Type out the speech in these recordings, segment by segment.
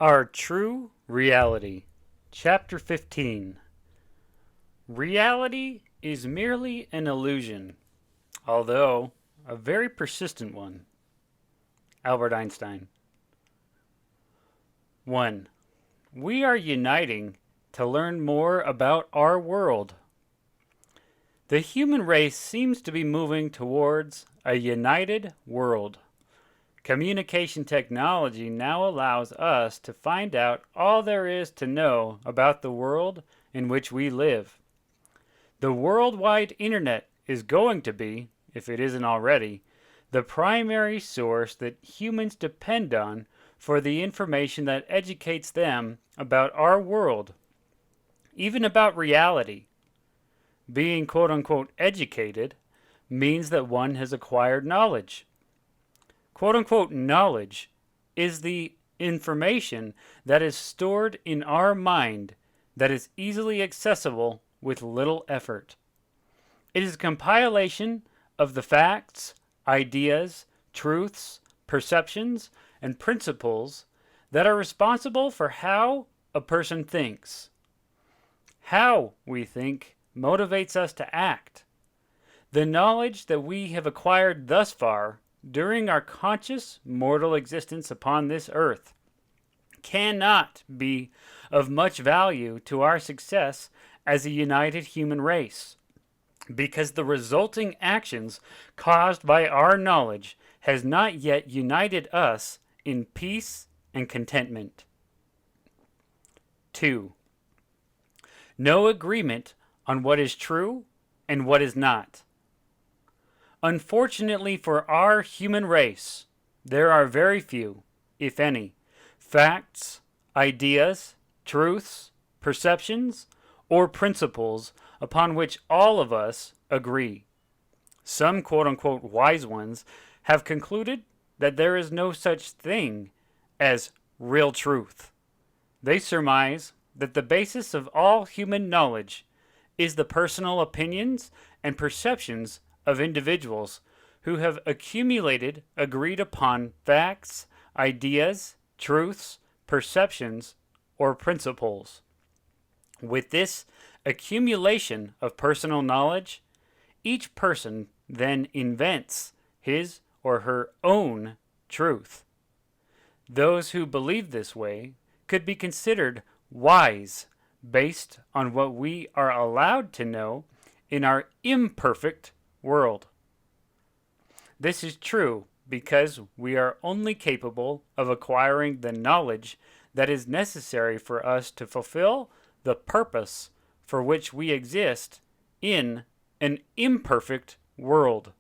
Our True Reality. Chapter 15. Reality is merely an illusion, although a very persistent one. Albert Einstein. 1. We are uniting to learn more about our world. The human race seems to be moving towards a united world. Communication technology now allows us to find out all there is to know about the world in which we live. The worldwide internet is going to be, if it isn't already, the primary source that humans depend on for the information that educates them about our world, even about reality. Being quote unquote educated means that one has acquired knowledge. Quote unquote knowledge is the information that is stored in our mind that is easily accessible with little effort. It is a compilation of the facts, ideas, truths, perceptions, and principles that are responsible for how a person thinks. How we think motivates us to act. The knowledge that we have acquired thus far during our conscious mortal existence upon this earth cannot be of much value to our success as a united human race, because the resulting actions caused by our knowledge has not yet united us in peace and contentment. 2. No agreement on what is true and what is not. Unfortunately for our human race, there are very few, if any, facts, ideas, truths, perceptions, or principles upon which all of us agree. Some quote unquote wise ones have concluded that there is no such thing as real truth. They surmise that the basis of all human knowledge is the personal opinions and perceptions of individuals who have accumulated agreed upon facts, ideas, truths, perceptions, or principles. With this accumulation of personal knowledge, each person then invents his or her own truth. Those who believe this way could be considered wise based on what we are allowed to know in our imperfect world. This is true because we are only capable of acquiring the knowledge that is necessary for us to fulfill the purpose for which we exist in an imperfect world.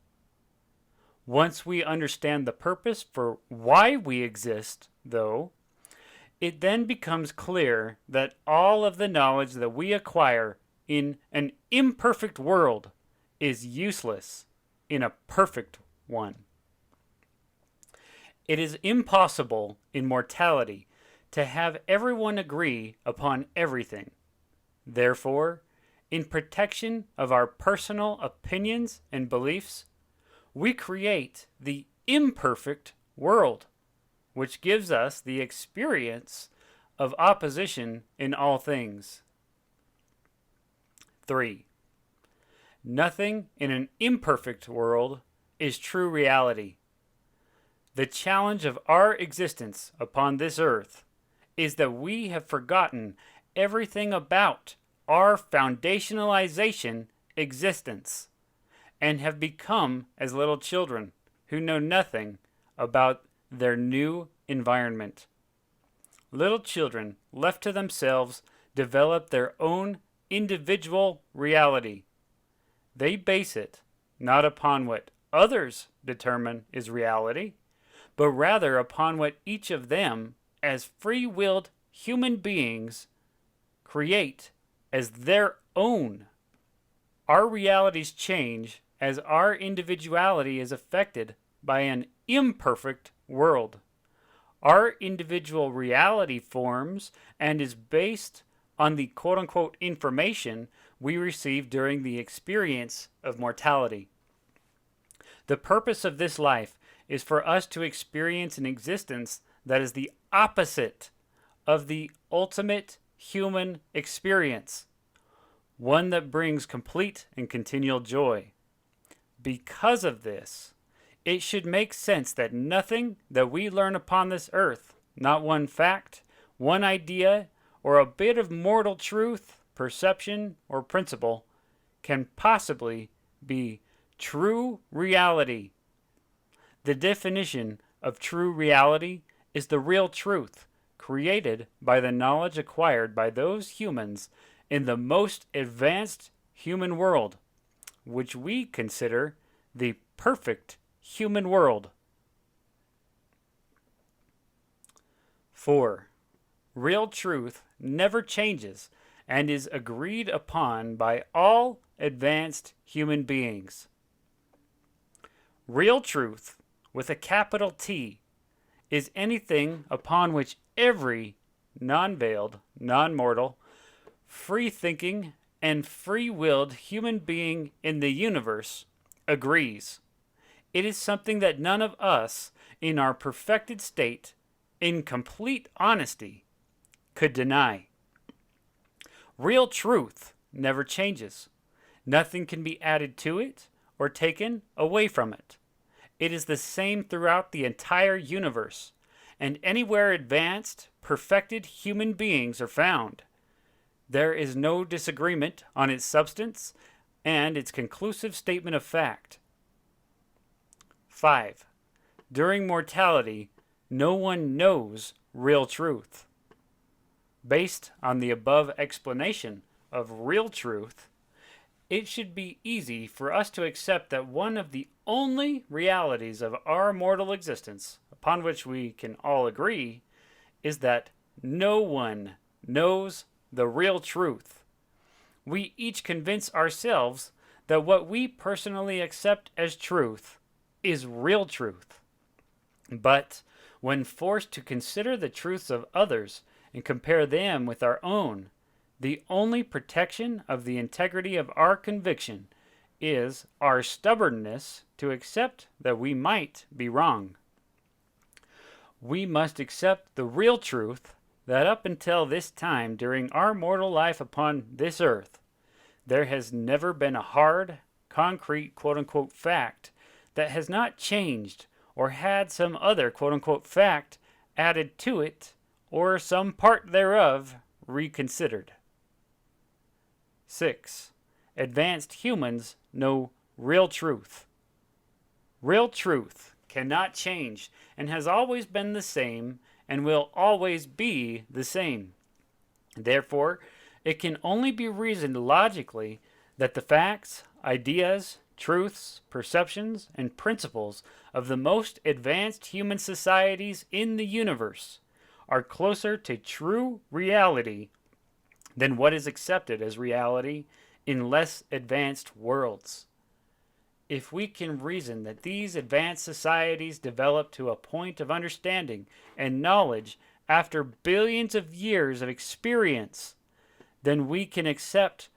Once we understand the purpose for why we exist, though, it then becomes clear that all of the knowledge that we acquire in an imperfect world is useless in a perfect one. It is impossible in mortality to have everyone agree upon everything. Therefore, in protection of our personal opinions and beliefs, we create the imperfect world, which gives us the experience of opposition in all things. 3. Nothing in an imperfect world is true reality. The challenge of our existence upon this earth is that we have forgotten everything about our foundationalization existence and have become as little children who know nothing about their new environment. Little children left to themselves develop their own individual reality. They base it not upon what others determine is reality, but rather upon what each of them, as free-willed human beings, create as their own. Our realities change as our individuality is affected by an imperfect world. Our individual reality forms and is based on the quote-unquote information we receive during the experience of mortality. The purpose of this life is for us to experience an existence that is the opposite of the ultimate human experience, one that brings complete and continual joy. Because of this, it should make sense that nothing that we learn upon this earth, not one fact, one idea, or a bit of mortal truth, perception, or principle, can possibly be true reality. The definition of true reality is the real truth created by the knowledge acquired by those humans in the most advanced human world, which we consider the perfect human world. 4. Real truth never changes and is agreed upon by all advanced human beings. Real truth, with a capital T, is anything upon which every non-veiled, non-mortal, free-thinking, and free-willed human being in the universe agrees. It is something that none of us, in our perfected state, in complete honesty, could deny. Real truth never changes. Nothing can be added to it or taken away from it. It is the same throughout the entire universe, and anywhere advanced, perfected human beings are found. There is no disagreement on its substance and its conclusive statement of fact. 5. During mortality, no one knows real truth. Based on the above explanation of real truth, it should be easy for us to accept that one of the only realities of our mortal existence, upon which we can all agree, is that no one knows the real truth. We each convince ourselves that what we personally accept as truth is real truth. But when forced to consider the truths of others and compare them with our own, the only protection of the integrity of our conviction is our stubbornness to accept that we might be wrong. We must accept the real truth that up until this time during our mortal life upon this earth, there has never been a hard, concrete, quote-unquote fact that has not changed or had some other quote-unquote fact added to it or some part thereof reconsidered. 6. Advanced humans know real truth. Real truth cannot change and has always been the same and will always be the same. Therefore, it can only be reasoned logically that the facts, ideas, truths, perceptions, and principles of the most advanced human societies in the universe are closer to true reality than what is accepted as reality in less advanced worlds. If we can reason that these advanced societies develop to a point of understanding and knowledge after billions of years of experience, then we can accept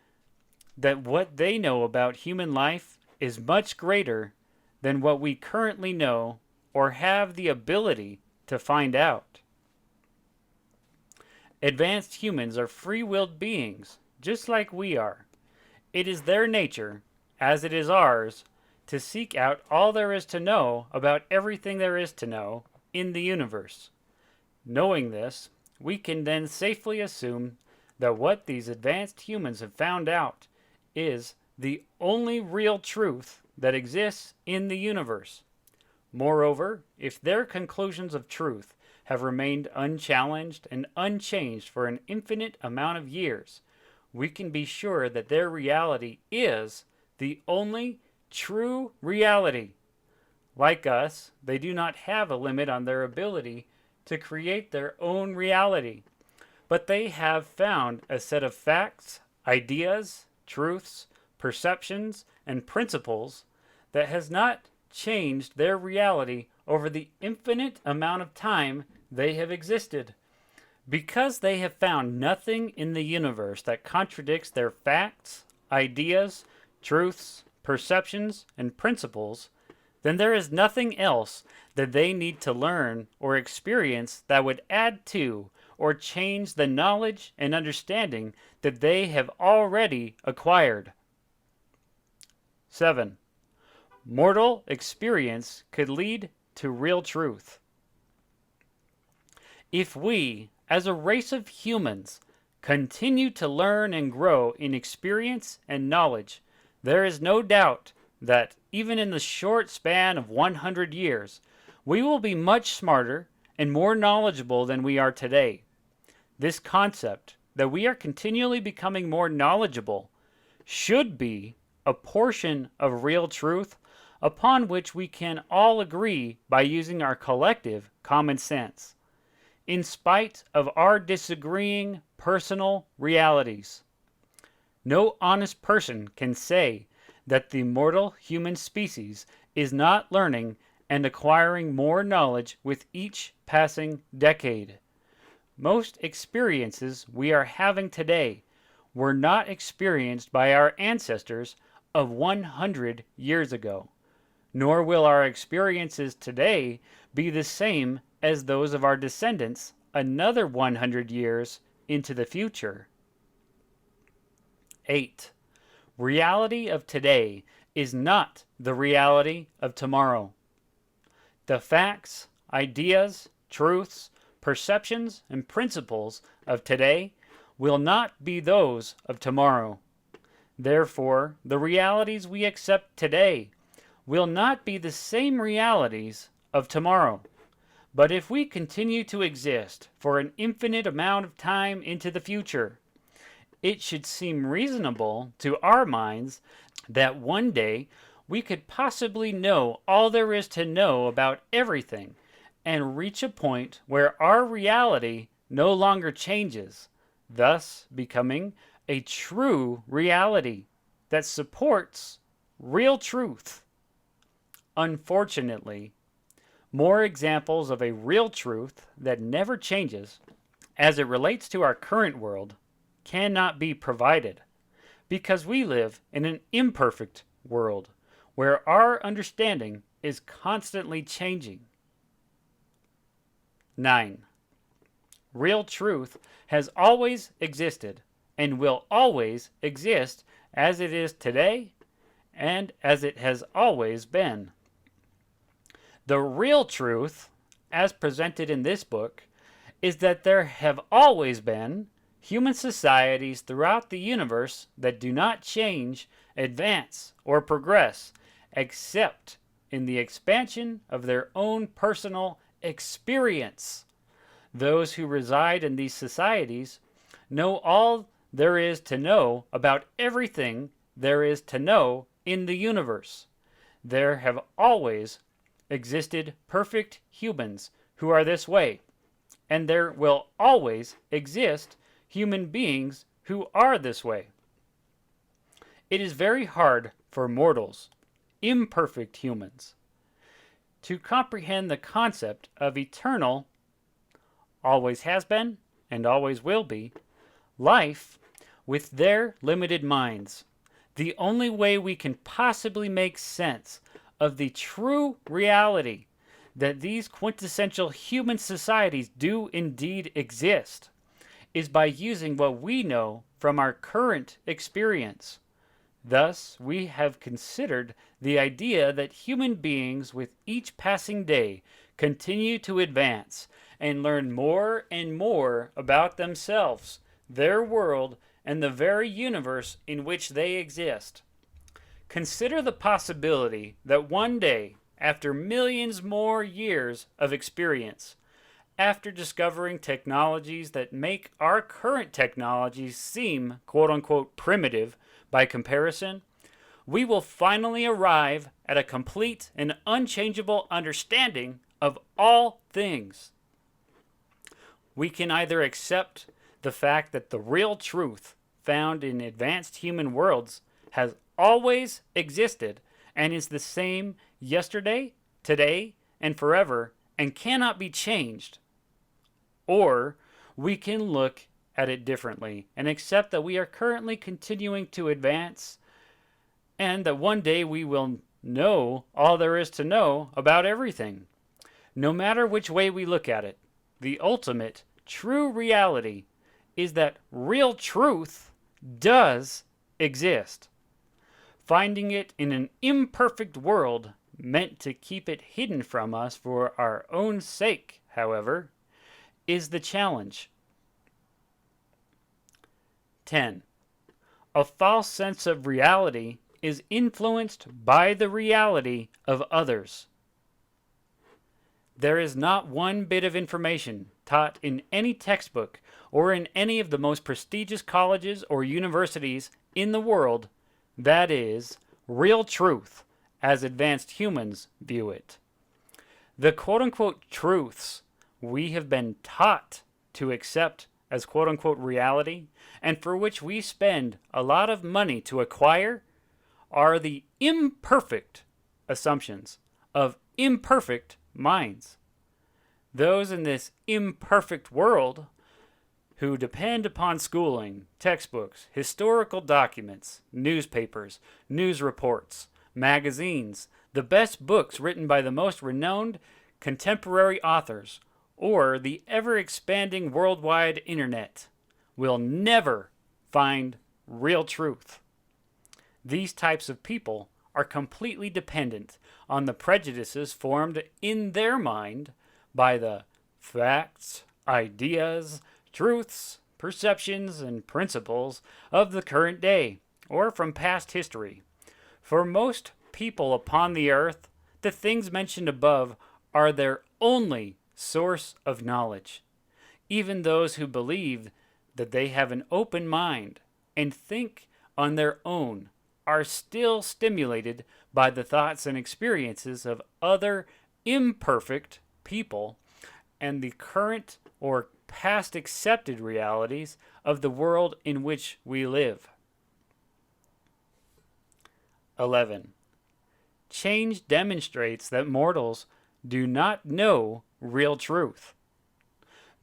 that what they know about human life is much greater than what we currently know or have the ability to find out. Advanced humans are free-willed beings, just like we are. It is their nature, as it is ours, to seek out all there is to know about everything there is to know in the universe. Knowing this, we can then safely assume that what these advanced humans have found out is the only real truth that exists in the universe. Moreover, if their conclusions of truth have remained unchallenged and unchanged for an infinite amount of years, we can be sure that their reality is the only true reality. Like us, they do not have a limit on their ability to create their own reality, but they have found a set of facts, ideas, truths, perceptions, and principles that has not changed their reality over the infinite amount of time they have existed. Because they have found nothing in the universe that contradicts their facts, ideas, truths, perceptions, and principles, then there is nothing else that they need to learn or experience that would add to or change the knowledge and understanding that they have already acquired. 7. Mortal experience could lead to real truth. If we, as a race of humans, continue to learn and grow in experience and knowledge, there is no doubt that, even in the short span of 100 years, we will be much smarter and more knowledgeable than we are today. This concept, that we are continually becoming more knowledgeable, should be a portion of real truth upon which we can all agree by using our collective common sense, in spite of our disagreeing personal realities. No honest person can say that the mortal human species is not learning and acquiring more knowledge with each passing decade. Most experiences we are having today were not experienced by our ancestors of 100 years ago, nor will our experiences today be the same as those of our descendants another 100 years into the future. 8. Reality of today is not the reality of tomorrow. The facts, ideas, truths, perceptions, and principles of today will not be those of tomorrow. Therefore, the realities we accept today will not be the same realities of tomorrow. But if we continue to exist for an infinite amount of time into the future, it should seem reasonable to our minds that one day we could possibly know all there is to know about everything and reach a point where our reality no longer changes, thus becoming a true reality that supports real truth. Unfortunately, more examples of a real truth that never changes as it relates to our current world cannot be provided, because we live in an imperfect world where our understanding is constantly changing. 9. Real truth has always existed and will always exist as it is today and as it has always been. The real truth, as presented in this book, is that there have always been human societies throughout the universe that do not change, advance, or progress except in the expansion of their own personal experience. Those who reside in these societies know all there is to know about everything there is to know in the universe. There have always existed perfect humans who are this way, and there will always exist human beings who are this way. It is very hard for mortals, imperfect humans, to comprehend the concept of eternal, always has been, and always will be, life with their limited minds. The only way we can possibly make sense of the true reality that these quintessential human societies do indeed exist is by using what we know from our current experience. Thus, we have considered the idea that human beings with each passing day continue to advance and learn more and more about themselves, their world, and the very universe in which they exist. Consider the possibility that one day, after millions more years of experience, after discovering technologies that make our current technologies seem quote-unquote primitive by comparison, we will finally arrive at a complete and unchangeable understanding of all things. We can either accept the fact that the real truth found in advanced human worlds has always existed and is the same yesterday, today, and forever, and cannot be changed. Or we can look at it differently and accept that we are currently continuing to advance and that one day we will know all there is to know about everything. No matter which way we look at it, the ultimate true reality is that real truth does exist. Finding it in an imperfect world meant to keep it hidden from us for our own sake, however, is the challenge. 10. A false sense of reality is influenced by the reality of others. There is not one bit of information taught in any textbook or in any of the most prestigious colleges or universities in the world that is real truth as advanced humans view it. The quote-unquote truths we have been taught to accept as quote-unquote reality and for which we spend a lot of money to acquire are the imperfect assumptions of imperfect minds. Those in this imperfect world who depend upon schooling, textbooks, historical documents, newspapers, news reports, magazines, the best books written by the most renowned contemporary authors, or the ever-expanding worldwide internet, will never find real truth. These types of people are completely dependent on the prejudices formed in their mind by the facts, ideas, truths, perceptions, and principles of the current day, or from past history. For most people upon the earth, the things mentioned above are their only source of knowledge. Even those who believe that they have an open mind and think on their own are still stimulated by the thoughts and experiences of other imperfect people and the current or past accepted realities of the world in which we live. 11. Change demonstrates that mortals do not know real truth.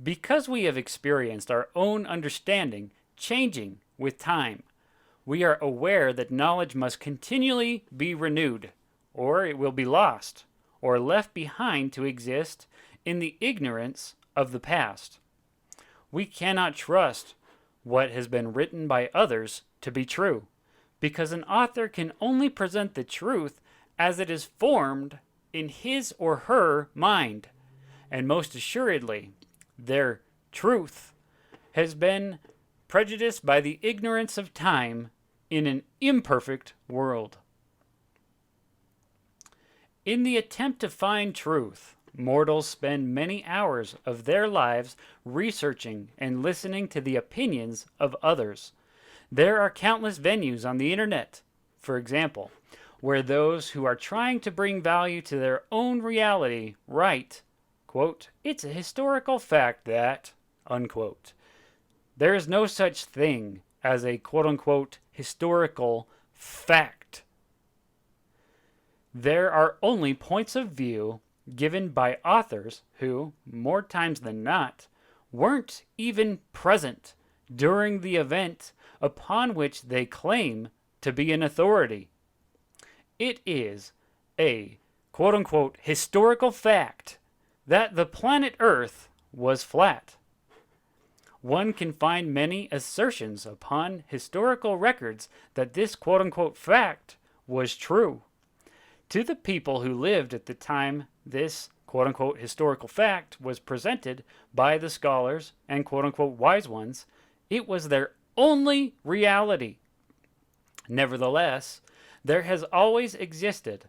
Because we have experienced our own understanding changing with time, we are aware that knowledge must continually be renewed, or it will be lost, or left behind to exist in the ignorance of the past. We cannot trust what has been written by others to be true, because an author can only present the truth as it is formed in his or her mind, and most assuredly, their truth has been prejudiced by the ignorance of time in an imperfect world. In the attempt to find truth, mortals spend many hours of their lives researching and listening to the opinions of others. There are countless venues on the internet, for example, where those who are trying to bring value to their own reality write, quote, "It's a historical fact that," unquote. There is no such thing as a quote-unquote historical fact. There are only points of view given by authors who, more times than not, weren't even present during the event upon which they claim to be an authority. It is a quote-unquote historical fact that the planet Earth was flat. One can find many assertions upon historical records that this quote-unquote fact was true. To the people who lived at the time this quote-unquote historical fact was presented by the scholars and quote-unquote wise ones, it was their only reality. Nevertheless, there has always existed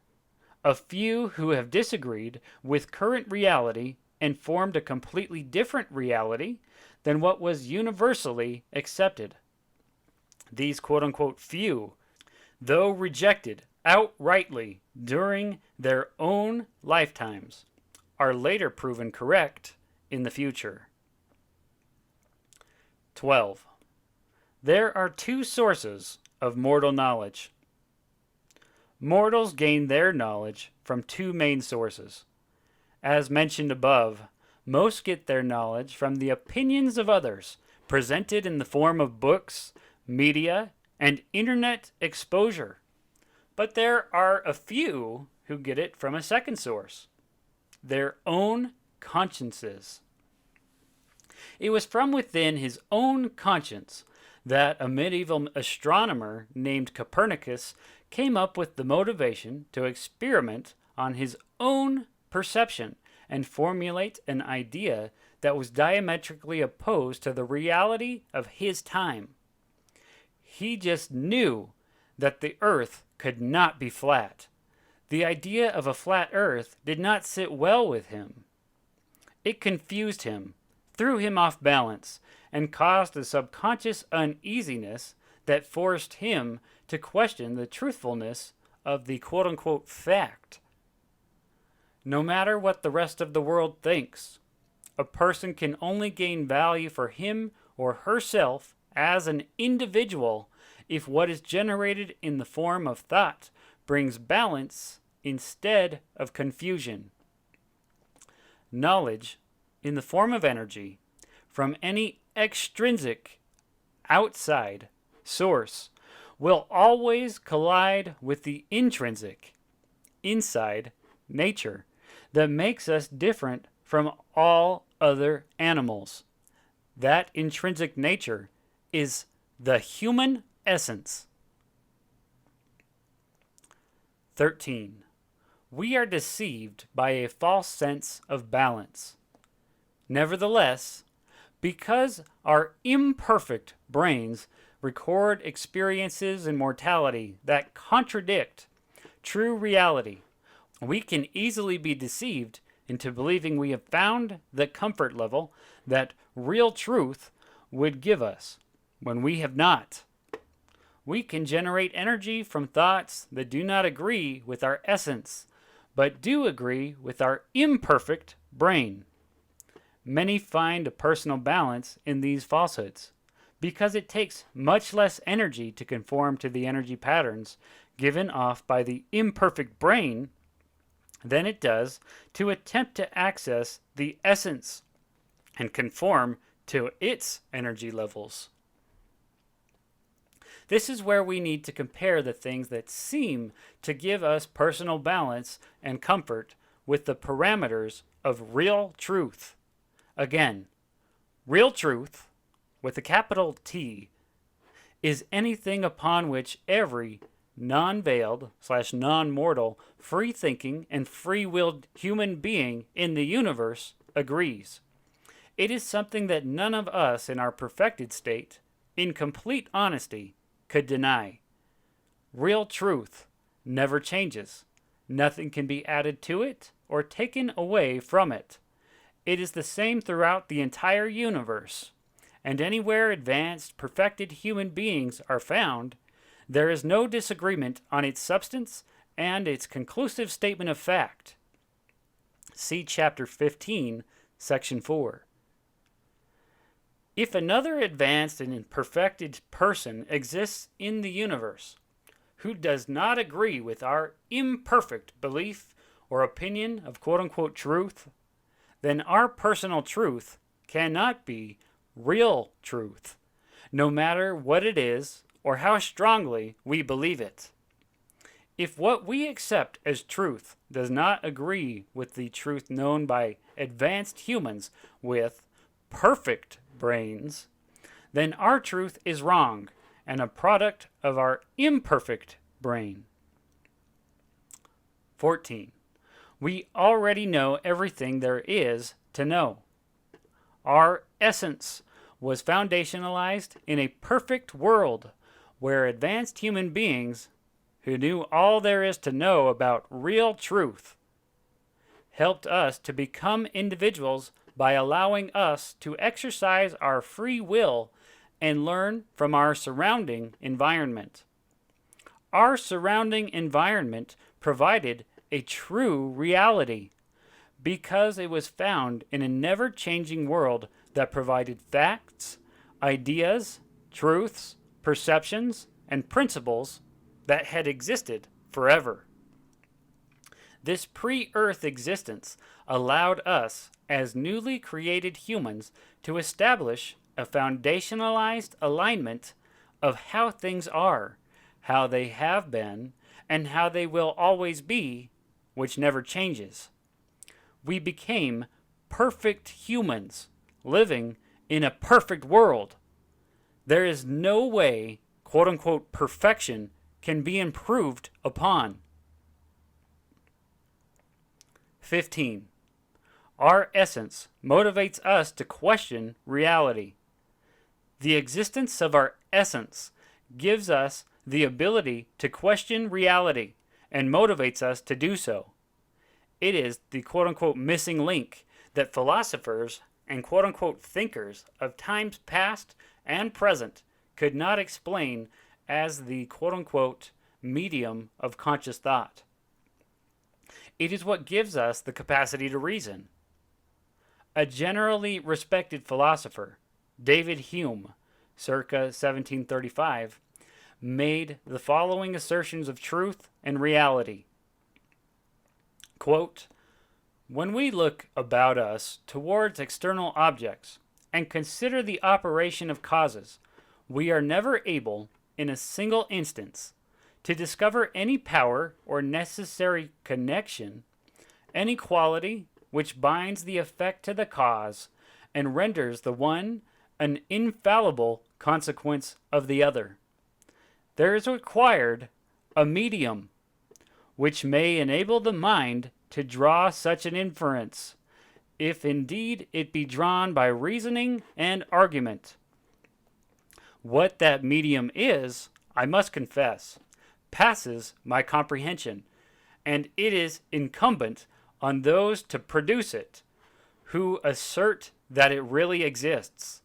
a few who have disagreed with current reality and formed a completely different reality than what was universally accepted. These quote-unquote few, though rejected outrightly during their own lifetimes, are later proven correct in the future. 12. There are two sources of mortal knowledge. Mortals gain their knowledge from two main sources. As mentioned above, most get their knowledge from the opinions of others, presented in the form of books, media, and internet exposure. But there are a few who get it from a second source, their own consciences. It was from within his own conscience that a medieval astronomer named Copernicus came up with the motivation to experiment on his own perception and formulate an idea that was diametrically opposed to the reality of his time. He just knew that the earth could not be flat. The idea of a flat earth did not sit well with him. It confused him, threw him off balance, and caused a subconscious uneasiness that forced him to question the truthfulness of the quote-unquote fact. No matter what the rest of the world thinks, a person can only gain value for him or herself as an individual if what is generated in the form of thought brings balance instead of confusion. Knowledge, in the form of energy, from any extrinsic, outside source, will always collide with the intrinsic, inside nature that makes us different from all other animals. That intrinsic nature is the human essence. 13. We are deceived by a false sense of balance. Nevertheless, because our imperfect brains record experiences in mortality that contradict true reality, we can easily be deceived into believing we have found the comfort level that real truth would give us, when we have not. We can generate energy from thoughts that do not agree with our essence, but do agree with our imperfect brain. Many find a personal balance in these falsehoods, because it takes much less energy to conform to the energy patterns given off by the imperfect brain than it does to attempt to access the essence and conform to its energy levels. This is where we need to compare the things that seem to give us personal balance and comfort with the parameters of real truth. Again, real truth, with a capital T, is anything upon which every non-veiled / non-mortal, free-thinking, and free-willed human being in the universe agrees. It is something that none of us in our perfected state, in complete honesty, could deny. Real truth never changes. Nothing can be added to it or taken away from it. It is the same throughout the entire universe, and anywhere advanced, perfected human beings are found, there is no disagreement on its substance and its conclusive statement of fact. See Chapter 15, Section 4. If another advanced and perfected person exists in the universe who does not agree with our imperfect belief or opinion of quote-unquote truth, then our personal truth cannot be real truth, no matter what it is or how strongly we believe it. If what we accept as truth does not agree with the truth known by advanced humans with perfect brains, then our truth is wrong and a product of our imperfect brain. 14. We already know everything there is to know. Our essence was foundationalized in a perfect world where advanced human beings who knew all there is to know about real truth helped us to become individuals by allowing us to exercise our free will and learn from our surrounding environment. Our surrounding environment provided a true reality because it was found in a never-changing world that provided facts, ideas, truths, perceptions, and principles that had existed forever. This pre-Earth existence allowed us, as newly created humans, to establish a foundationalized alignment of how things are, how they have been, and how they will always be, which never changes. We became perfect humans, living in a perfect world. There is no way, quote unquote, perfection can be improved upon. 15. Our essence motivates us to question reality. The existence of our essence gives us the ability to question reality and motivates us to do so. It is the quote-unquote missing link that philosophers and quote-unquote thinkers of times past and present could not explain as the quote-unquote medium of conscious thought. It is what gives us the capacity to reason. A generally respected philosopher, David Hume, circa 1735, made the following assertions of truth and reality. Quote, "When we look about us towards external objects and consider the operation of causes, we are never able, in a single instance, to discover any power or necessary connection, any quality which binds the effect to the cause and renders the one an infallible consequence of the other. There is required a medium which may enable the mind to draw such an inference, if indeed it be drawn by reasoning and argument. What that medium is, I must confess, passes my comprehension, and it is incumbent on those to produce it, who assert that it really exists,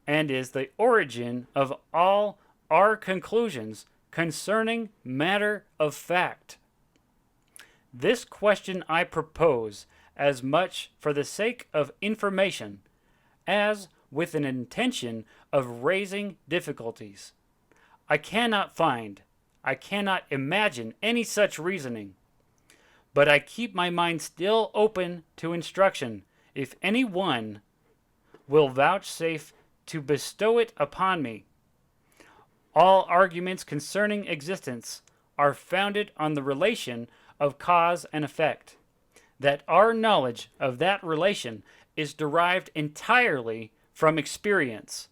and is the origin of all our conclusions concerning matter of fact. This question I propose as much for the sake of information as with an intention of raising difficulties. I cannot imagine any such reasoning, but I keep my mind still open to instruction if any one will vouchsafe to bestow it upon me. All arguments concerning existence are founded on the relation of cause and effect, that our knowledge of that relation is derived entirely from experience,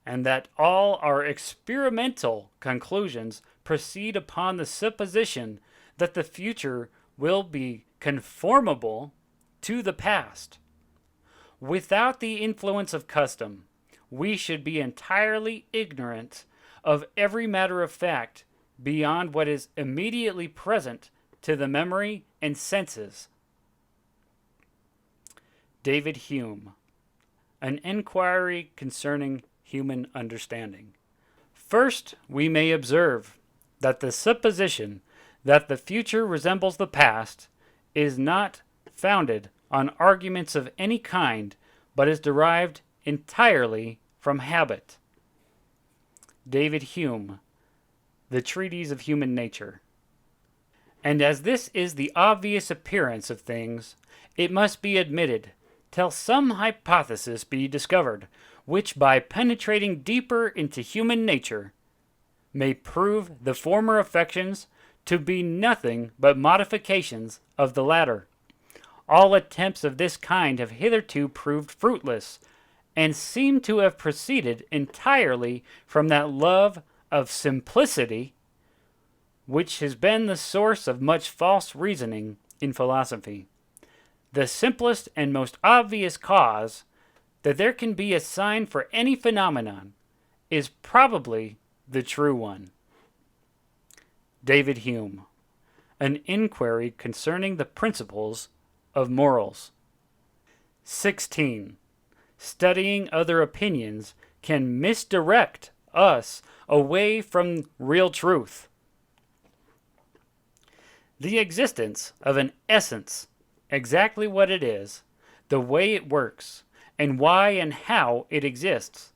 and that all our experimental conclusions proceed upon the supposition that the future will be conformable to the past. Without the influence of custom, we should be entirely ignorant of every matter of fact beyond what is immediately present to the memory and senses. David Hume, An Inquiry Concerning Human Understanding. First, we may observe that the supposition that the future resembles the past is not founded on arguments of any kind, but is derived entirely from habit. David Hume, The Treatise of Human Nature. And as this is the obvious appearance of things, it must be admitted, till some hypothesis be discovered, which by penetrating deeper into human nature, may prove the former affections to be nothing but modifications of the latter. All attempts of this kind have hitherto proved fruitless, and seem to have proceeded entirely from that love of simplicity which has been the source of much false reasoning in philosophy. The simplest and most obvious cause that there can be assigned for any phenomenon is probably the true one. David Hume, An Inquiry Concerning the Principles of Morals. 16. Studying other opinions can misdirect us away from real truth. The existence of an essence, exactly what it is, the way it works, and why and how it exists,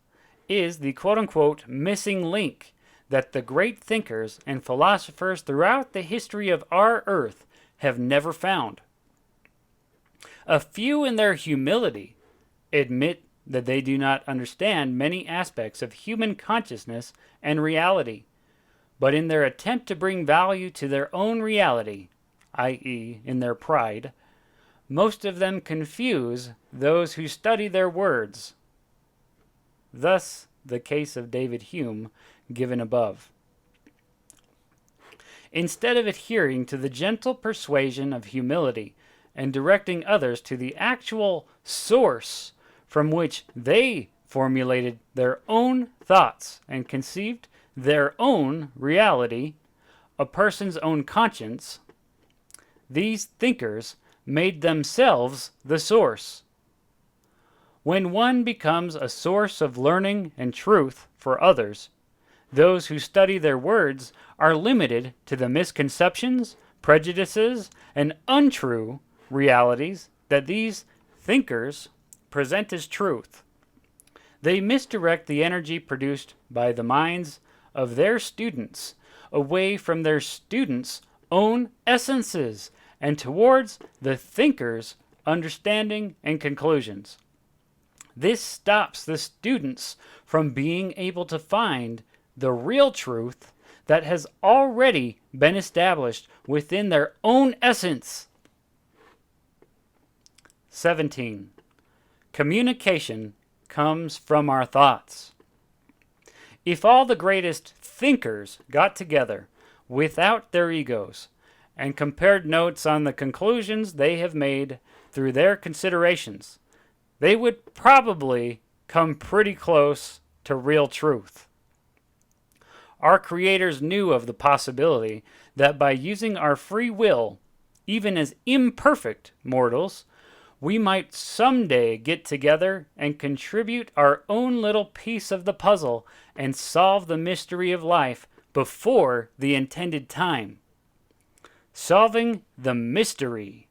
is the quote-unquote missing link that the great thinkers and philosophers throughout the history of our earth have never found. A few in their humility admit that they do not understand many aspects of human consciousness and reality, but in their attempt to bring value to their own reality, i.e., in their pride, most of them confuse those who study their words. thus the case of David Hume given above. Instead of adhering to the gentle persuasion of humility and directing others to the actual source from which they formulated their own thoughts and conceived their own reality, a person's own conscience, these thinkers made themselves the source. When one becomes a source of learning and truth for others, those who study their words are limited to the misconceptions, prejudices, and untrue realities that these thinkers present as truth. They misdirect the energy produced by the minds of their students away from their students' own essences and towards the thinker's understanding and conclusions. This stops the students from being able to find the real truth that has already been established within their own essence. 17. Communication comes from our thoughts. If all the greatest thinkers got together without their egos and compared notes on the conclusions they have made through their considerations, they would probably come pretty close to real truth. Our creators knew of the possibility that by using our free will, even as imperfect mortals, we might someday get together and contribute our own little piece of the puzzle and solve the mystery of life before the intended time. Solving the mystery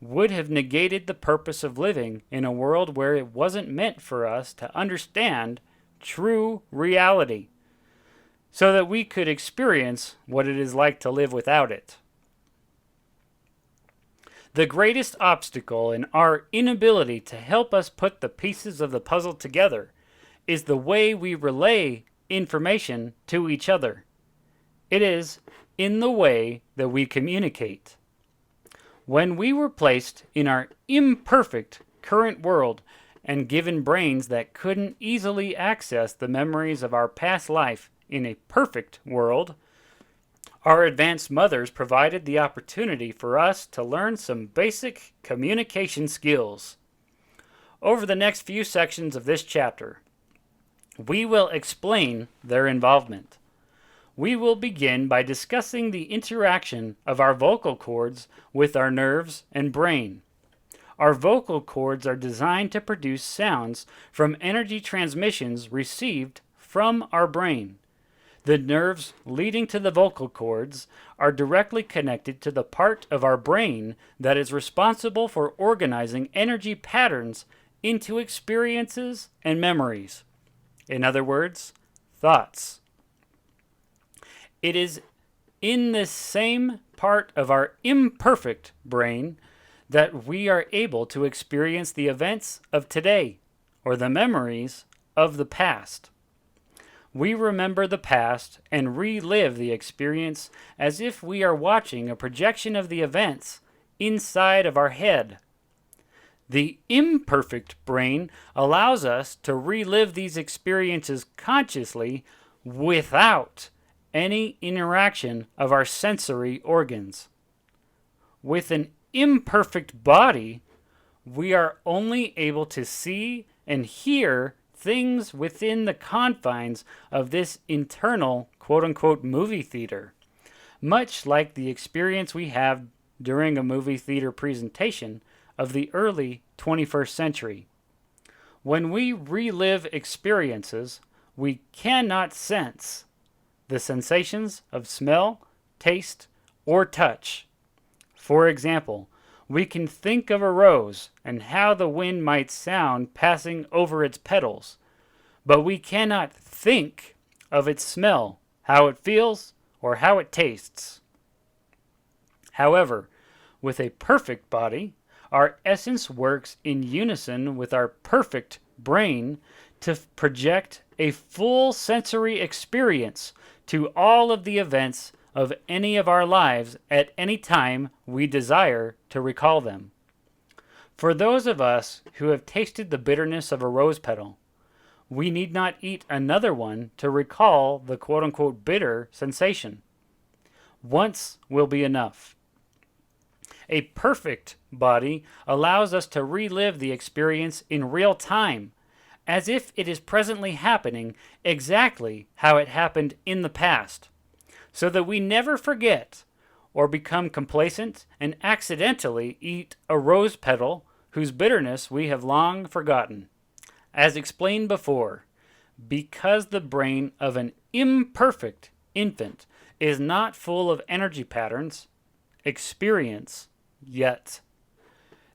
would have negated the purpose of living in a world where it wasn't meant for us to understand true reality, so that we could experience what it is like to live without it. The greatest obstacle in our inability to help us put the pieces of the puzzle together is the way we relay information to each other. It is in the way that we communicate. When we were placed in our imperfect current world and given brains that couldn't easily access the memories of our past life in a perfect world, our advanced mothers provided the opportunity for us to learn some basic communication skills. Over the next few sections of this chapter, we will explain their involvement. We will begin by discussing the interaction of our vocal cords with our nerves and brain. Our vocal cords are designed to produce sounds from energy transmissions received from our brain. The nerves leading to the vocal cords are directly connected to the part of our brain that is responsible for organizing energy patterns into experiences and memories. In other words, thoughts. It is in this same part of our imperfect brain that we are able to experience the events of today or the memories of the past. We remember the past and relive the experience as if we are watching a projection of the events inside of our head. The imperfect brain allows us to relive these experiences consciously without any interaction of our sensory organs. With an imperfect body, we are only able to see and hear things within the confines of this internal quote-unquote movie theater, much like the experience we have during a movie theater presentation of the early 21st century. When we relive experiences, we cannot sense the sensations of smell, taste, or touch. For example, we can think of a rose and how the wind might sound passing over its petals, but we cannot think of its smell, how it feels, or how it tastes. However, with a perfect body, our essence works in unison with our perfect brain to project a full sensory experience to all of the events of any of our lives at any time we desire to recall them. For those of us who have tasted the bitterness of a rose petal, We need not eat another one to recall the quote-unquote bitter sensation. Once will be enough. A perfect body allows us to relive the experience in real time, as if it is presently happening exactly how it happened in the past, so that we never forget or become complacent and accidentally eat a rose petal whose bitterness we have long forgotten. As explained before, because the brain of an imperfect infant is not full of energy patterns, experience yet.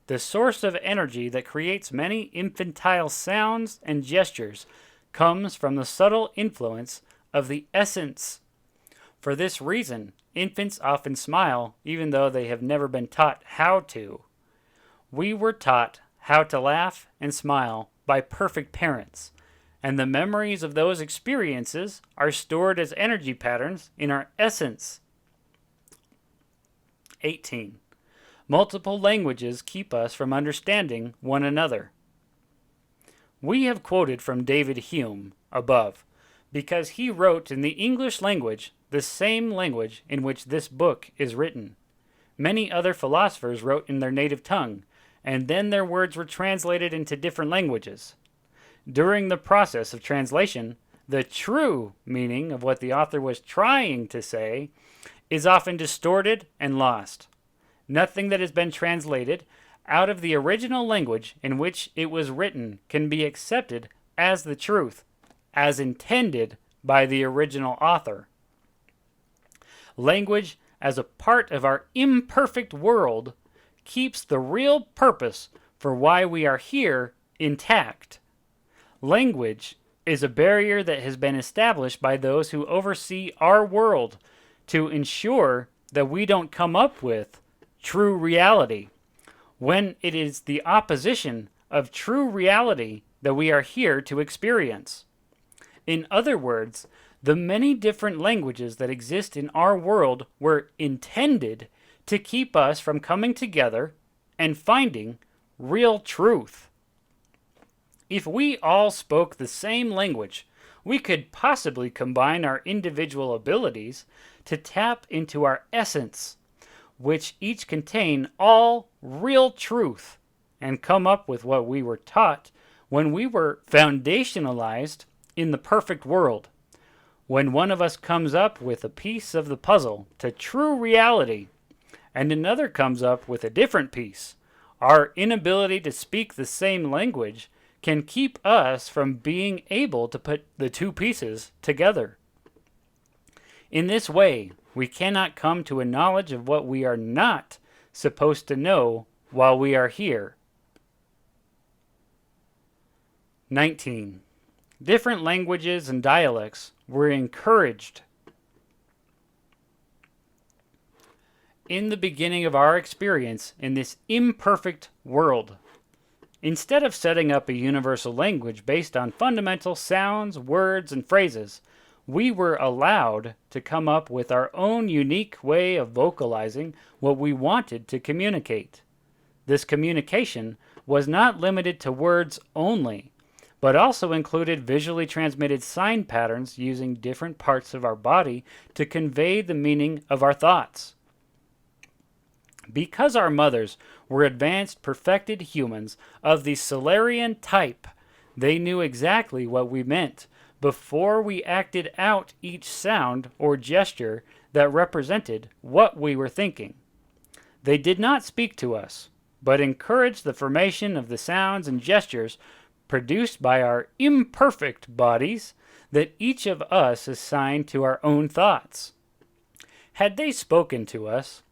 The source of energy that creates many infantile sounds and gestures comes from the subtle influence of the essence. For this reason, infants often smile even though they have never been taught how to. We were taught how to laugh and smile by perfect parents, and the memories of those experiences are stored as energy patterns in our essence. 18. Multiple languages keep us from understanding one another. We have quoted from David Hume above because he wrote in the English language, the same language in which this book is written. Many other philosophers wrote in their native tongue, and then their words were translated into different languages. During the process of translation, the true meaning of what the author was trying to say is often distorted and lost. Nothing that has been translated out of the original language in which it was written can be accepted as the truth, as intended by the original author. Language, as a part of our imperfect world, keeps the real purpose for why we are here intact. Language is a barrier that has been established by those who oversee our world to ensure that we don't come up with true reality, when it is the opposition of true reality that we are here to experience. In other words, the many different languages that exist in our world were intended to keep us from coming together and finding real truth. If we all spoke the same language, we could possibly combine our individual abilities to tap into our essence, which each contain all real truth, and come up with what we were taught when we were foundationalized in the perfect world. When one of us comes up with a piece of the puzzle to true reality, and another comes up with a different piece, our inability to speak the same language can keep us from being able to put the two pieces together. In this way, we cannot come to a knowledge of what we are not supposed to know while we are here. 19. Different languages and dialects were encouraged. In the beginning of our experience in this imperfect world, instead of setting up a universal language based on fundamental sounds, words, and phrases, we were allowed to come up with our own unique way of vocalizing what we wanted to communicate. This communication was not limited to words only, but also included visually transmitted sign patterns using different parts of our body to convey the meaning of our thoughts. Because our mothers were advanced, perfected humans of the Solarian type, they knew exactly what we meant before we acted out each sound or gesture that represented what we were thinking. They did not speak to us, but encouraged the formation of the sounds and gestures produced by our imperfect bodies that each of us assigned to our own thoughts. Had they spoken to us,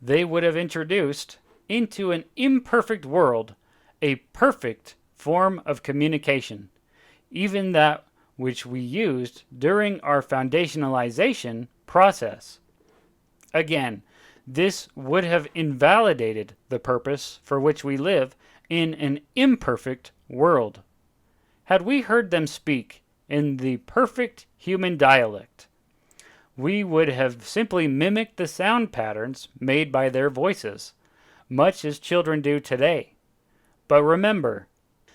they would have introduced into an imperfect world a perfect form of communication, even that which we used during our foundationalization process. Again, this would have invalidated the purpose for which we live in an imperfect world. Had we heard them speak in the perfect human dialect, we would have simply mimicked the sound patterns made by their voices, much as children do today. But remember,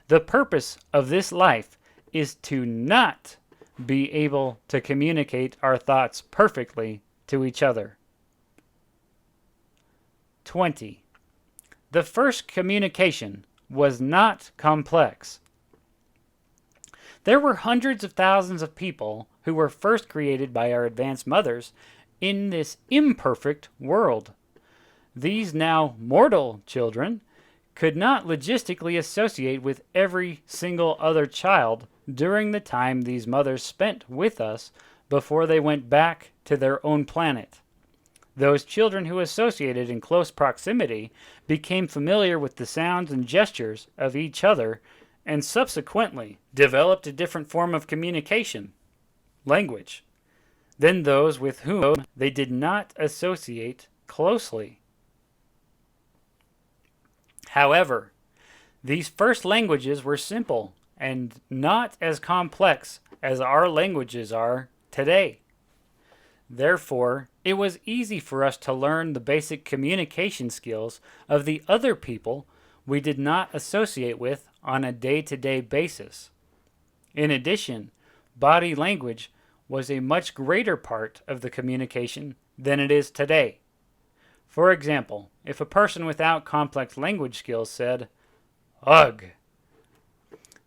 the purpose of this life is to not be able to communicate our thoughts perfectly to each other. 20. The first communication was not complex. There were hundreds of thousands of people who were first created by our advanced mothers in this imperfect world. These now mortal children could not logistically associate with every single other child during the time these mothers spent with us before they went back to their own planet. Those children who associated in close proximity became familiar with the sounds and gestures of each other and subsequently developed a different form of communication, language, than those with whom they did not associate closely. However, these first languages were simple and not as complex as our languages are today. Therefore, it was easy for us to learn the basic communication skills of the other people we did not associate with on a day-to-day basis. In addition, body language was a much greater part of the communication than it is today. For example, if a person without complex language skills said, "Ugh,"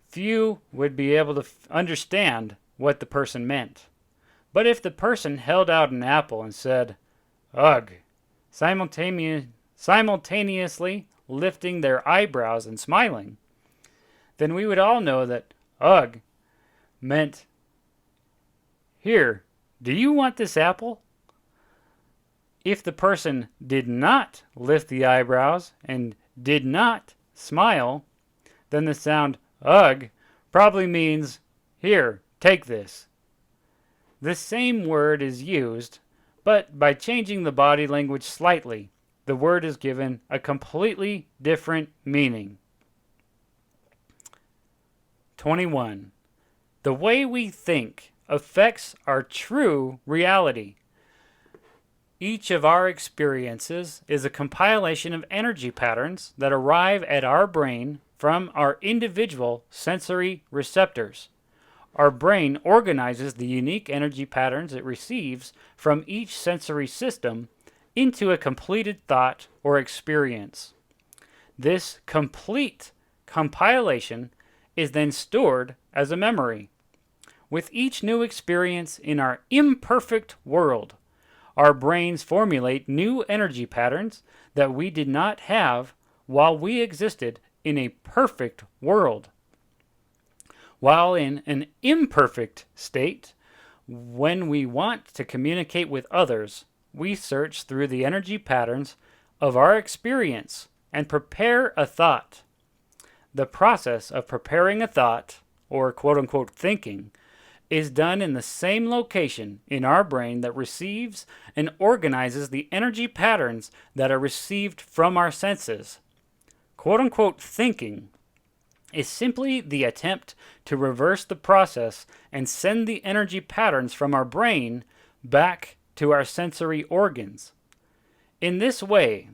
few would be able to understand what the person meant. But if the person held out an apple and said, "Ugh," simultaneously lifting their eyebrows and smiling, then we would all know that "ugh" meant, "Here, do you want this apple?" If the person did not lift the eyebrows and did not smile, then the sound "ugh" probably means, "Here, take this." The same word is used, but by changing the body language slightly, the word is given a completely different meaning. 21. The way we think affects our true reality. Each of our experiences is a compilation of energy patterns that arrive at our brain from our individual sensory receptors. Our brain organizes the unique energy patterns it receives from each sensory system into a completed thought or experience. This complete compilation is then stored as a memory. With each new experience in our imperfect world, our brains formulate new energy patterns that we did not have while we existed in a perfect world. While in an imperfect state, when we want to communicate with others, we search through the energy patterns of our experience and prepare a thought. The process of preparing a thought, or quote-unquote thinking, is done in the same location in our brain that receives and organizes the energy patterns that are received from our senses. Quote-unquote thinking is simply the attempt to reverse the process and send the energy patterns from our brain back to our sensory organs. In this way,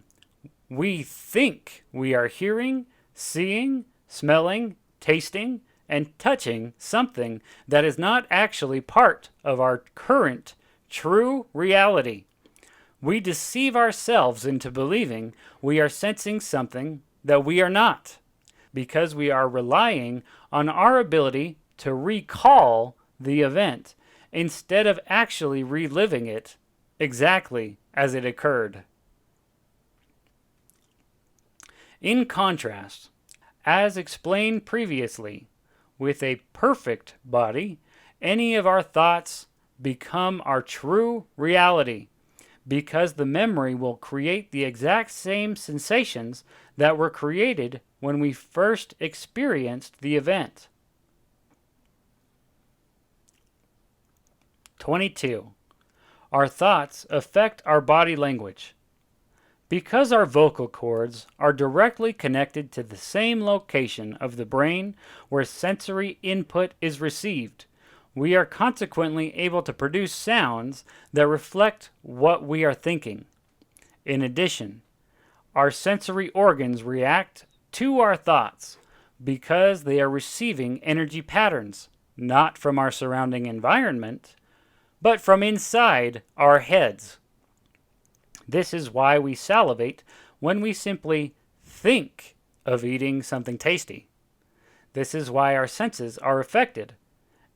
we think we are hearing, seeing, smelling, tasting, and touching something that is not actually part of our current true reality. We deceive ourselves into believing we are sensing something that we are not, because we are relying on our ability to recall the event instead of actually reliving it exactly as it occurred. In contrast, as explained previously, with a perfect body, any of our thoughts become our true reality, because the memory will create the exact same sensations that were created when we first experienced the event. 22. Our thoughts affect our body language. Because our vocal cords are directly connected to the same location of the brain where sensory input is received, we are consequently able to produce sounds that reflect what we are thinking. In addition, our sensory organs react to our thoughts because they are receiving energy patterns. not from our surrounding environment, but from inside our heads. This is why we salivate when we simply think of eating something tasty. This is why our senses are affected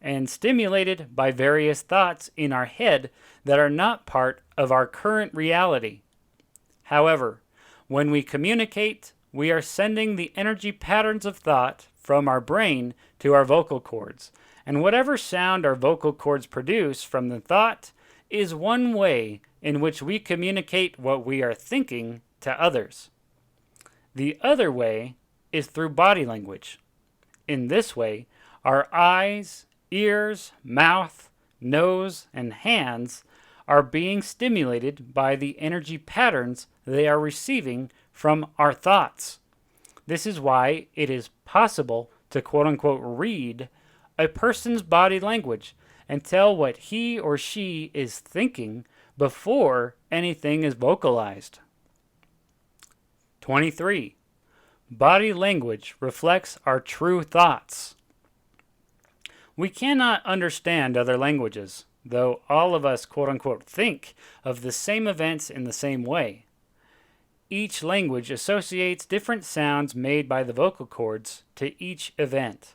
and stimulated by various thoughts in our head that are not part of our current reality. However, when we communicate, we are sending the energy patterns of thought from our brain to our vocal cords, and whatever sound our vocal cords produce from the thought is one way in which we communicate what we are thinking to others. The other way is through body language. In this way, our eyes, ears, mouth, nose, and hands are being stimulated by the energy patterns they are receiving from our thoughts. This is why it is possible to quote-unquote read a person's body language and tell what he or she is thinking before anything is vocalized. 23. Body language reflects our true thoughts. We cannot understand other languages, though all of us quote-unquote think of the same events in the same way. Each language associates different sounds made by the vocal cords to each event.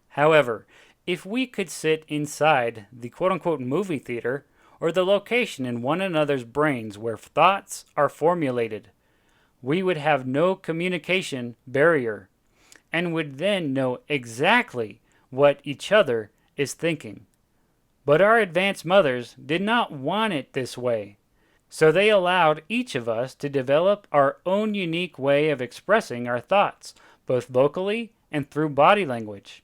However, if we could sit inside the quote-unquote movie theater or the location in one another's brains where thoughts are formulated, we would have no communication barrier and would then know exactly what each other is thinking. But our advanced mothers did not want it this way, so they allowed each of us to develop our own unique way of expressing our thoughts, both vocally and through body language.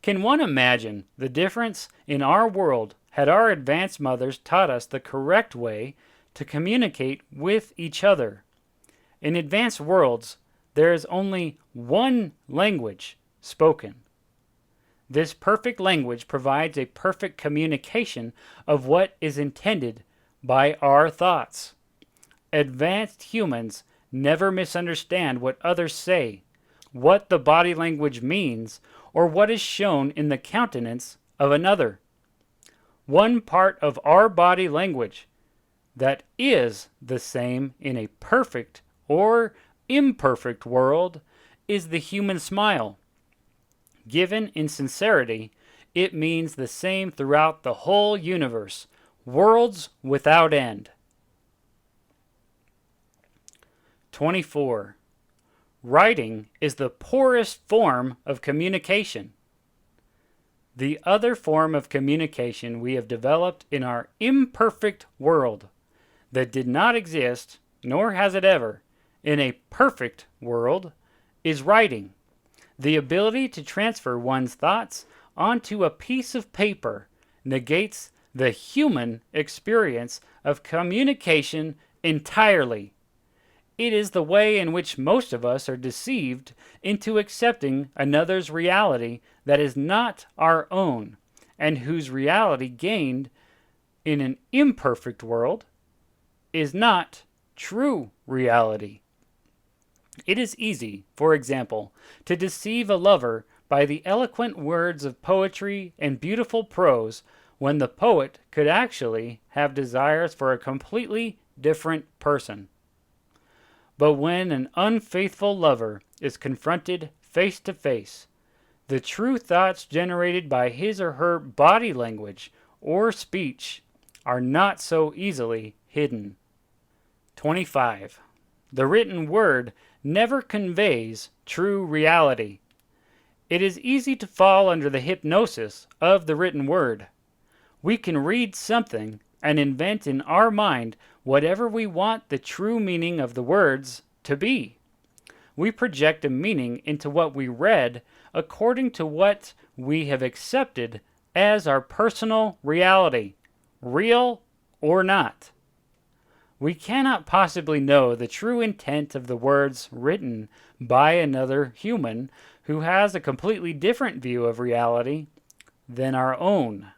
Can one imagine the difference in our world had our advanced mothers taught us the correct way to communicate with each other? In advanced worlds, there is only one language spoken. This perfect language provides a perfect communication of what is intended by our thoughts. Advanced humans never misunderstand what others say, what the body language means, or what is shown in the countenance of another. One part of our body language that is the same in a perfect or imperfect world is the human smile. Given in sincerity, it means the same throughout the whole universe, worlds without end. 24. Writing is the poorest form of communication. The other form of communication we have developed in our imperfect world that did not exist, nor has it ever, in a perfect world is writing. The ability to transfer one's thoughts onto a piece of paper negates the human experience of communication entirely. It is the way in which most of us are deceived into accepting another's reality that is not our own, and whose reality gained in an imperfect world is not true reality. It is easy, for example, to deceive a lover by the eloquent words of poetry and beautiful prose when the poet could actually have desires for a completely different person. But when an unfaithful lover is confronted face to face, the true thoughts generated by his or her body language or speech are not so easily hidden. 25. The written word never conveys true reality. It is easy to fall under the hypnosis of the written word. We can read something and invent in our mind whatever we want the true meaning of the words to be. We project a meaning into what we read according to what we have accepted as our personal reality, real or not. We cannot possibly know the true intent of the words written by another human who has a completely different view of reality than our own.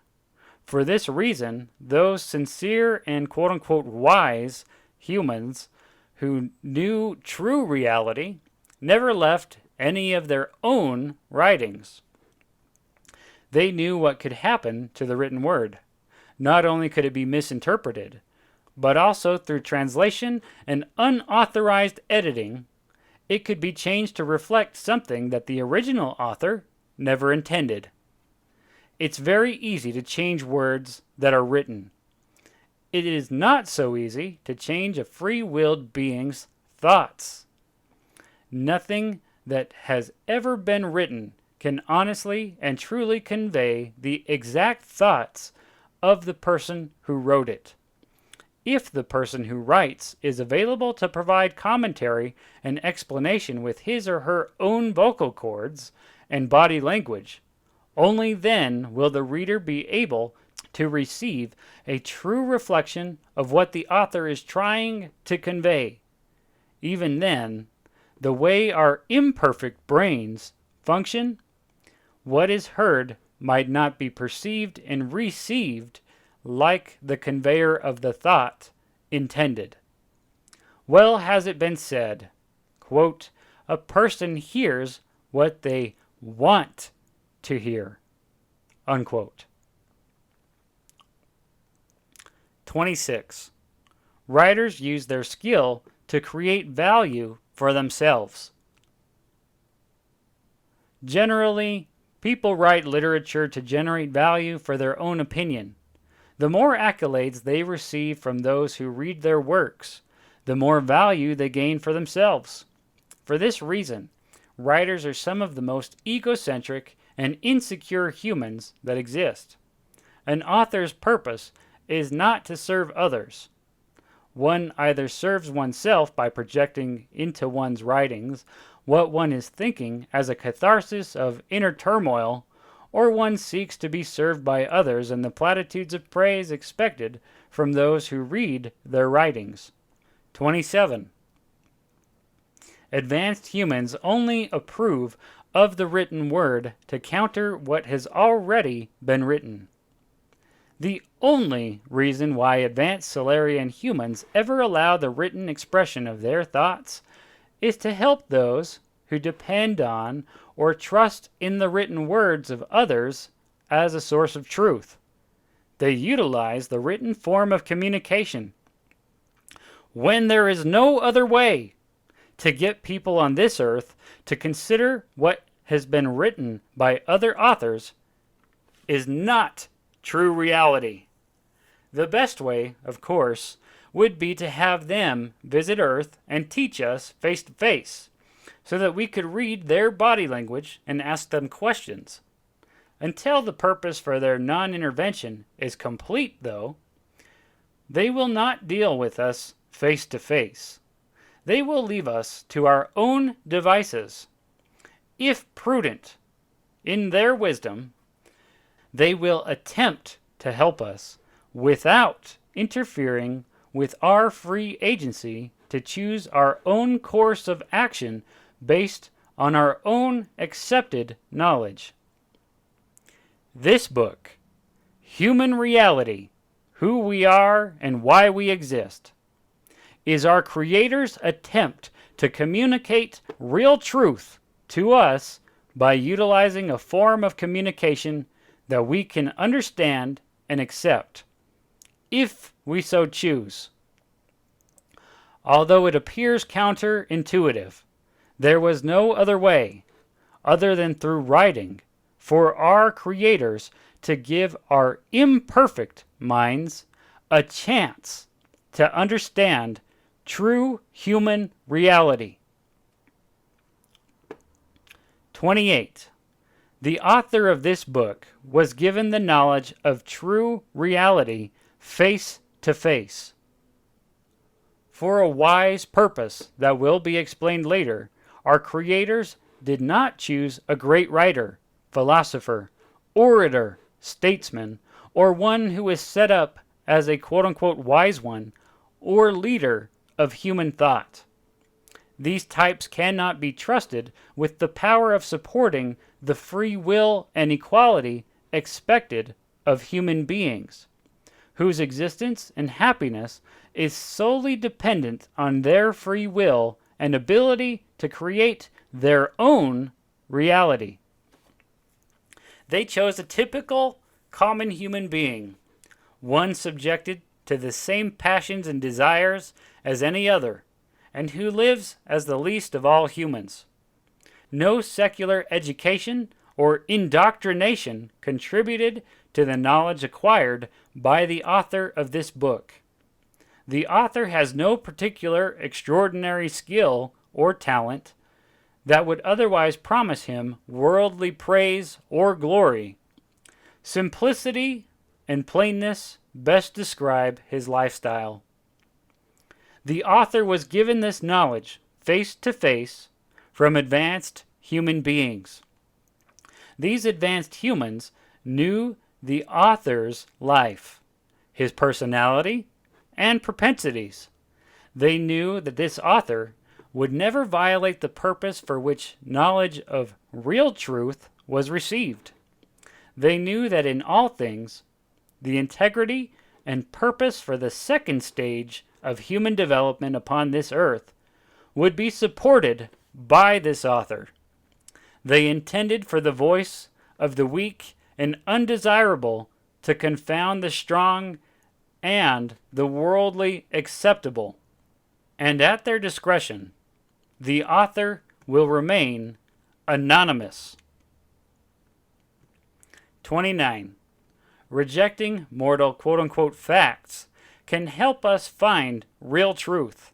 For this reason, those sincere and quote-unquote wise humans who knew true reality never left any of their own writings. They knew what could happen to the written word. Not only could it be misinterpreted, but also through translation and unauthorized editing, it could be changed to reflect something that the original author never intended. It's very easy to change words that are written. It is not so easy to change a free-willed being's thoughts. Nothing that has ever been written can honestly and truly convey the exact thoughts of the person who wrote it. If the person who writes is available to provide commentary and explanation with his or her own vocal cords and body language, only then will the reader be able to receive a true reflection of what the author is trying to convey. Even then, the way our imperfect brains function, what is heard might not be perceived and received like the conveyor of the thought intended. Well has it been said, quote, a person hears what they want to hear, unquote. 26. Writers use their skill to create value for themselves. Generally, people write literature to generate value for their own opinion. The more accolades they receive from those who read their works, the more value they gain for themselves. For this reason, writers are some of the most egocentric and insecure humans that exist. An author's purpose is not to serve others. One either serves oneself by projecting into one's writings what one is thinking as a catharsis of inner turmoil, or one seeks to be served by others in the platitudes of praise expected from those who read their writings. 27. Advanced humans only approve of the written word to counter what has already been written. The only reason why advanced Solarian humans ever allow the written expression of their thoughts is to help those who depend on or trust in the written words of others as a source of truth. They utilize the written form of communication. When there is no other way to get people on this earth to consider what has been written by other authors is not true reality. The best way, of course, would be to have them visit Earth and teach us face to face, so that we could read their body language and ask them questions. Until the purpose for their non-intervention is complete, though, they will not deal with us face to face. They will leave us to our own devices. If prudent, in their wisdom, they will attempt to help us without interfering with our free agency to choose our own course of action based on our own accepted knowledge. This book, Human Reality, Who We Are and Why We Exist, is our Creator's attempt to communicate real truth to us by utilizing a form of communication that we can understand and accept, if we so choose. Although it appears counterintuitive, there was no other way, other than through writing, for our creators to give our imperfect minds a chance to understand true human reality. 28. The author of this book was given the knowledge of true reality face to face. For a wise purpose that will be explained later, our creators did not choose a great writer, philosopher, orator, statesman, or one who is set up as a quote-unquote wise one, or leader of human thought. These types cannot be trusted with the power of supporting the free will and equality expected of human beings, whose existence and happiness is solely dependent on their free will and ability to create their own reality. They chose a typical, common human being, one subjected to the same passions and desires as any other, and who lives as the least of all humans. No secular education or indoctrination contributed to the knowledge acquired by the author of this book. The author has no particular extraordinary skill or talent that would otherwise promise him worldly praise or glory. Simplicity and plainness best describe his lifestyle. The author was given this knowledge face to face from advanced human beings. These advanced humans knew the author's life, his personality, and propensities. They knew that this author would never violate the purpose for which knowledge of real truth was received. They knew that in all things, the integrity and purpose for the second stage of human development upon this earth would be supported by this author. They intended for the voice of the weak and undesirable to confound the strong and the worldly acceptable, and at their discretion, the author will remain anonymous. 29. Rejecting mortal quote-unquote facts can help us find real truth.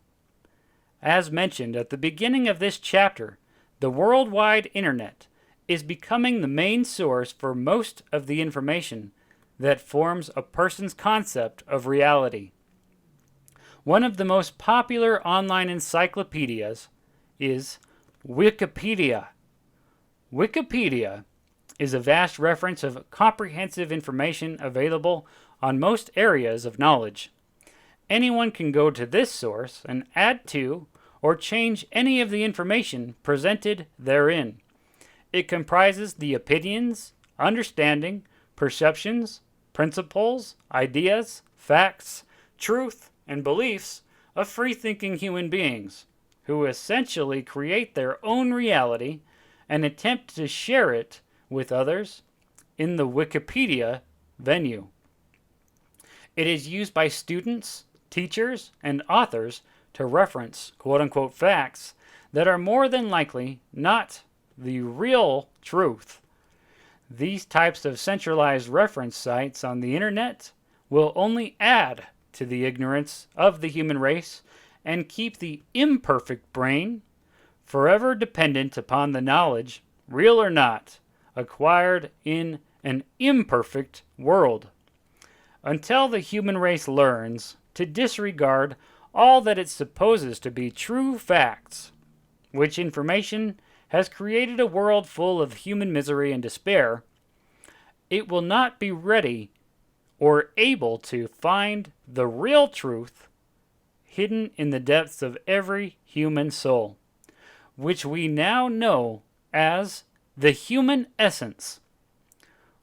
As mentioned at the beginning of this chapter, the worldwide internet is becoming the main source for most of the information that forms a person's concept of reality. One of the most popular online encyclopedias is Wikipedia. Wikipedia is a vast reference of comprehensive information available on most areas of knowledge. Anyone can go to this source and add to or change any of the information presented therein. It comprises the opinions, understanding, perceptions, principles, ideas, facts, truth, and beliefs of free-thinking human beings who essentially create their own reality and attempt to share it with others in the Wikipedia venue. It is used by students, teachers, and authors to reference quote-unquote facts that are more than likely not the real truth. These types of centralized reference sites on the internet will only add to the ignorance of the human race and keep the imperfect brain forever dependent upon the knowledge, real or not, acquired in an imperfect world, until the human race learns to disregard all that it supposes to be true facts, which information has created a world full of human misery and despair. It will not be ready or able to find the real truth hidden in the depths of every human soul, which we now know as the human essence.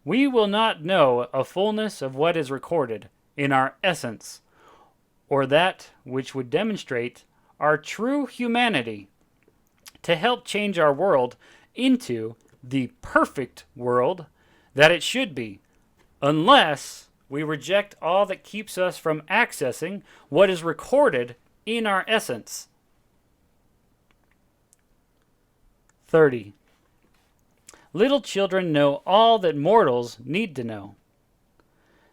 We will not know a fullness of what is recorded in our essence, or that which would demonstrate our true humanity to help change our world into the perfect world that it should be, unless we reject all that keeps us from accessing what is recorded in our essence. 30. Little children know all that mortals need to know.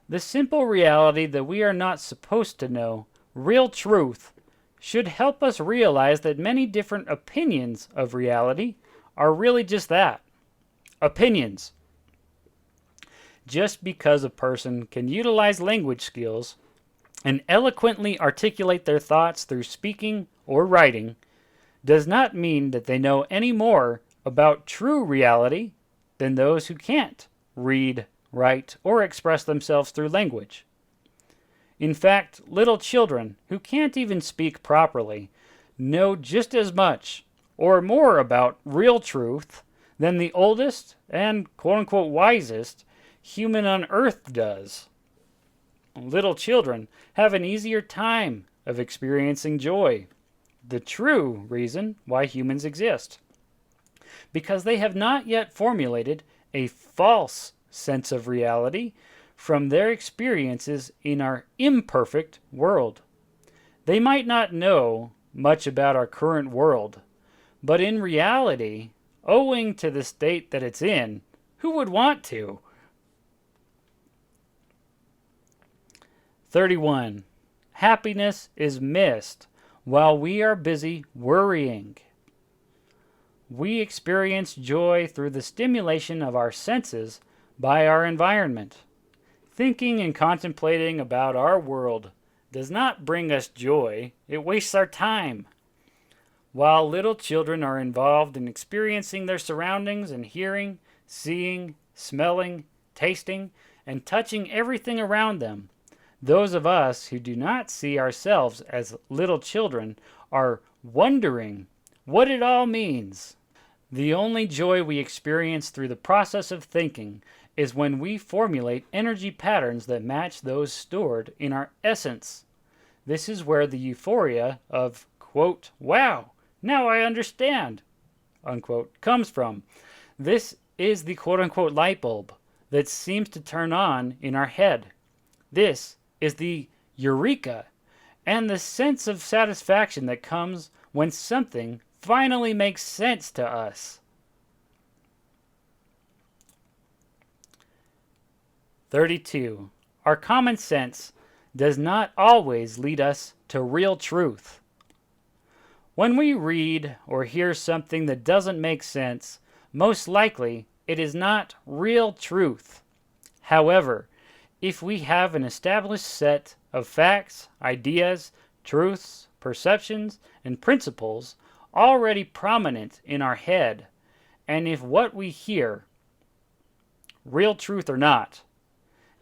The simple reality that we are not supposed to know real truth should help us realize that many different opinions of reality are really just that, opinions. Just because a person can utilize language skills and eloquently articulate their thoughts through speaking or writing does not mean that they know any more about true reality than those who can't read, write, or express themselves through language. In fact, little children who can't even speak properly know just as much or more about real truth than the oldest and quote-unquote wisest human on earth does. Little children have an easier time of experiencing joy, the true reason why humans exist, because they have not yet formulated a false sense of reality from their experiences in our imperfect world. They might not know much about our current world, but in reality, owing to the state that it's in, who would want to? 31. Happiness is missed while we are busy worrying. We experience joy through the stimulation of our senses by our environment. Thinking and contemplating about our world does not bring us joy, it wastes our time. While little children are involved in experiencing their surroundings and hearing, seeing, smelling, tasting, and touching everything around them, those of us who do not see ourselves as little children are wondering what it all means. The only joy we experience through the process of thinking is when we formulate energy patterns that match those stored in our essence. This is where the euphoria of, quote, wow, now I understand, unquote, comes from. This is the quote-unquote light bulb that seems to turn on in our head. This is the eureka and the sense of satisfaction that comes when something finally makes sense to us. 32. Our common sense does not always lead us to real truth. When we read or hear something that doesn't make sense, most likely it is not real truth. However, if we have an established set of facts, ideas, truths, perceptions, and principles already prominent in our head, and if what we hear, real truth or not,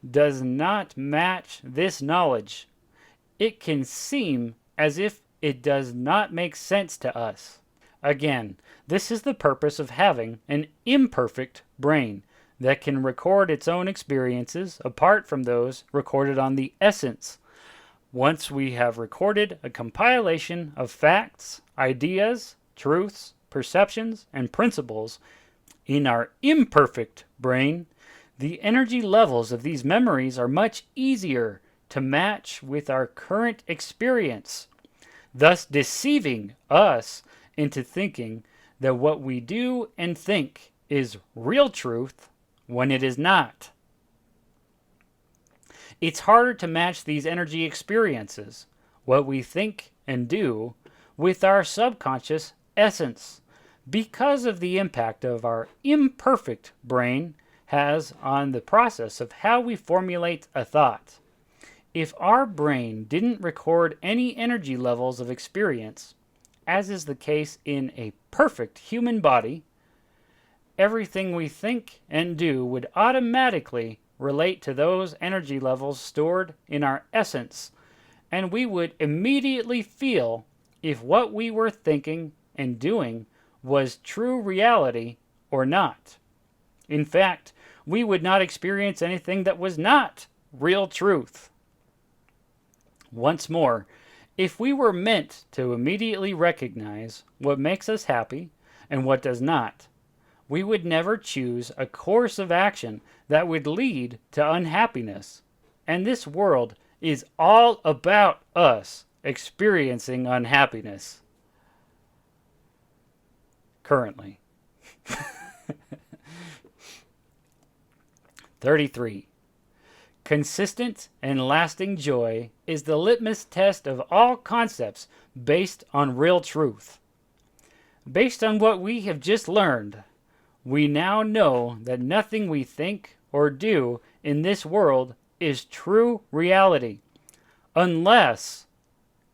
does not match this knowledge, it can seem as if it does not make sense to us. Again, this is the purpose of having an imperfect brain that can record its own experiences apart from those recorded on the essence. Once we have recorded a compilation of facts, ideas, truths, perceptions, and principles in our imperfect brain, the energy levels of these memories are much easier to match with our current experience, thus deceiving us into thinking that what we do and think is real truth when it is not. It's harder to match these energy experiences, what we think and do, with our subconscious essence because of the impact of our imperfect brain has on the process of how we formulate a thought. If our brain didn't record any energy levels of experience, as is the case in a perfect human body, everything we think and do would automatically relate to those energy levels stored in our essence, and we would immediately feel if what we were thinking and doing was true reality or not. In fact, we would not experience anything that was not real truth. Once more, if we were meant to immediately recognize what makes us happy and what does not, we would never choose a course of action that would lead to unhappiness. And this world is all about us experiencing unhappiness. Currently. 33. Consistent and lasting joy is the litmus test of all concepts based on real truth. Based on what we have just learned, we now know that nothing we think or do in this world is true reality, unless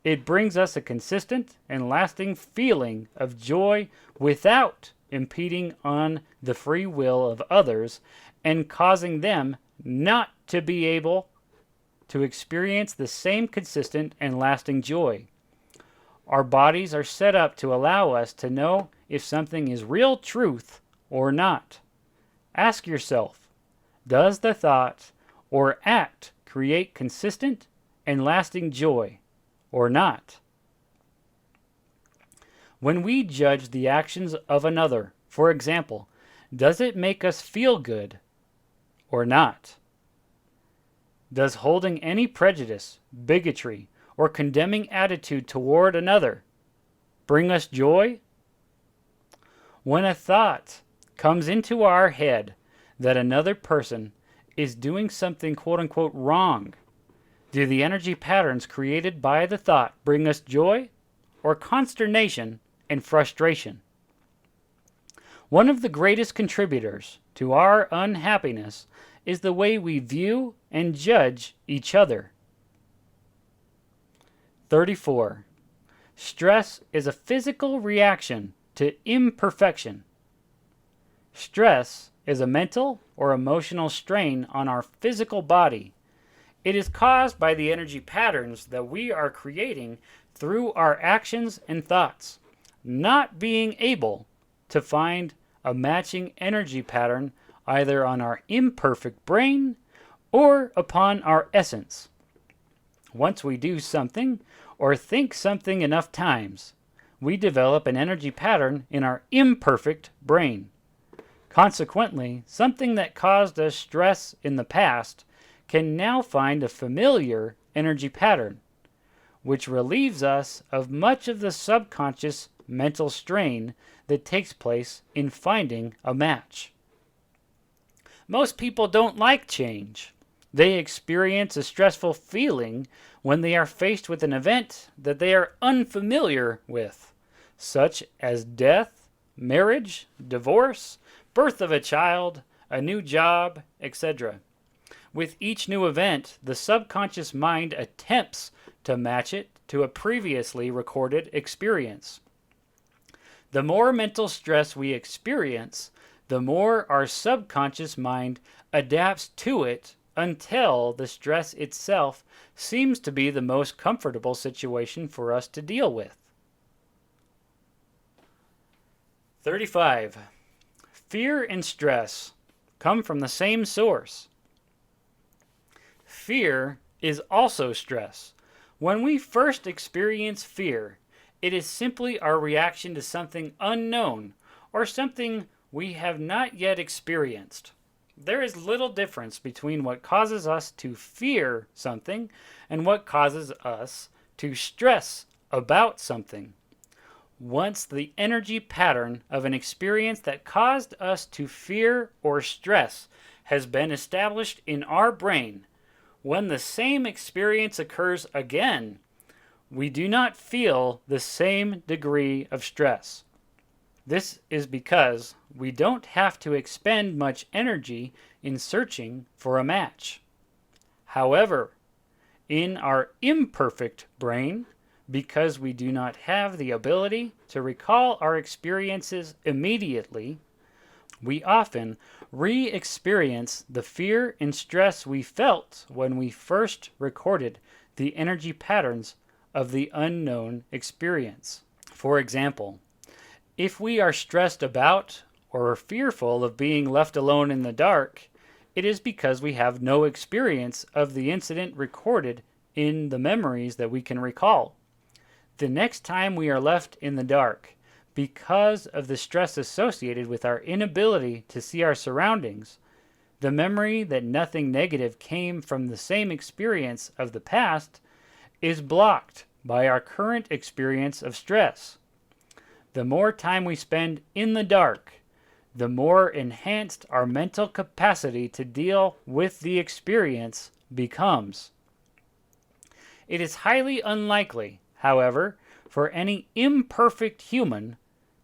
it brings us a consistent and lasting feeling of joy without impeding on the free will of others and causing them not to be able to experience the same consistent and lasting joy. Our bodies are set up to allow us to know if something is real truth or not. Ask yourself, does the thought or act create consistent and lasting joy or not? When we judge the actions of another, for example, Does it make us feel good or not? Does holding any prejudice, bigotry, or condemning attitude toward another bring us joy? When a thought comes into our head that another person is doing something quote-unquote wrong, do the energy patterns created by the thought bring us joy or consternation and frustration? One of the greatest contributors to our unhappiness is the way we view and judge each other. 34. Stress is a physical reaction to imperfection. Stress is a mental or emotional strain on our physical body. It is caused by the energy patterns that we are creating through our actions and thoughts, not being able to find a matching energy pattern either on our imperfect brain or upon our essence. Once we do something or think something enough times, we develop an energy pattern in our imperfect brain. Consequently, something that caused us stress in the past can now find a familiar energy pattern, which relieves us of much of the subconscious mental strain that takes place in finding a match. Most people don't like change. They experience a stressful feeling when they are faced with an event that they are unfamiliar with, such as death, marriage, divorce, birth of a child, a new job, etc. With each new event, the subconscious mind attempts to match it to a previously recorded experience. The more mental stress we experience, the more our subconscious mind adapts to it until the stress itself seems to be the most comfortable situation for us to deal with. 35. Fear and stress come from the same source. Fear is also stress. When we first experience fear, it is simply our reaction to something unknown or something we have not yet experienced. There is little difference between what causes us to fear something and what causes us to stress about something. Once the energy pattern of an experience that caused us to fear or stress has been established in our brain, when the same experience occurs again, we do not feel the same degree of stress. This is because we don't have to expend much energy in searching for a match. However, in our imperfect brain, because we do not have the ability to recall our experiences immediately, we often re-experience the fear and stress we felt when we first recorded the energy patterns of the unknown experience. For example, if we are stressed about or fearful of being left alone in the dark, it is because we have no experience of the incident recorded in the memories that we can recall. The next time we are left in the dark, because of the stress associated with our inability to see our surroundings, the memory that nothing negative came from the same experience of the past is blocked by our current experience of stress. The more time we spend in the dark, the more enhanced our mental capacity to deal with the experience becomes. It is highly unlikely, however, for any imperfect human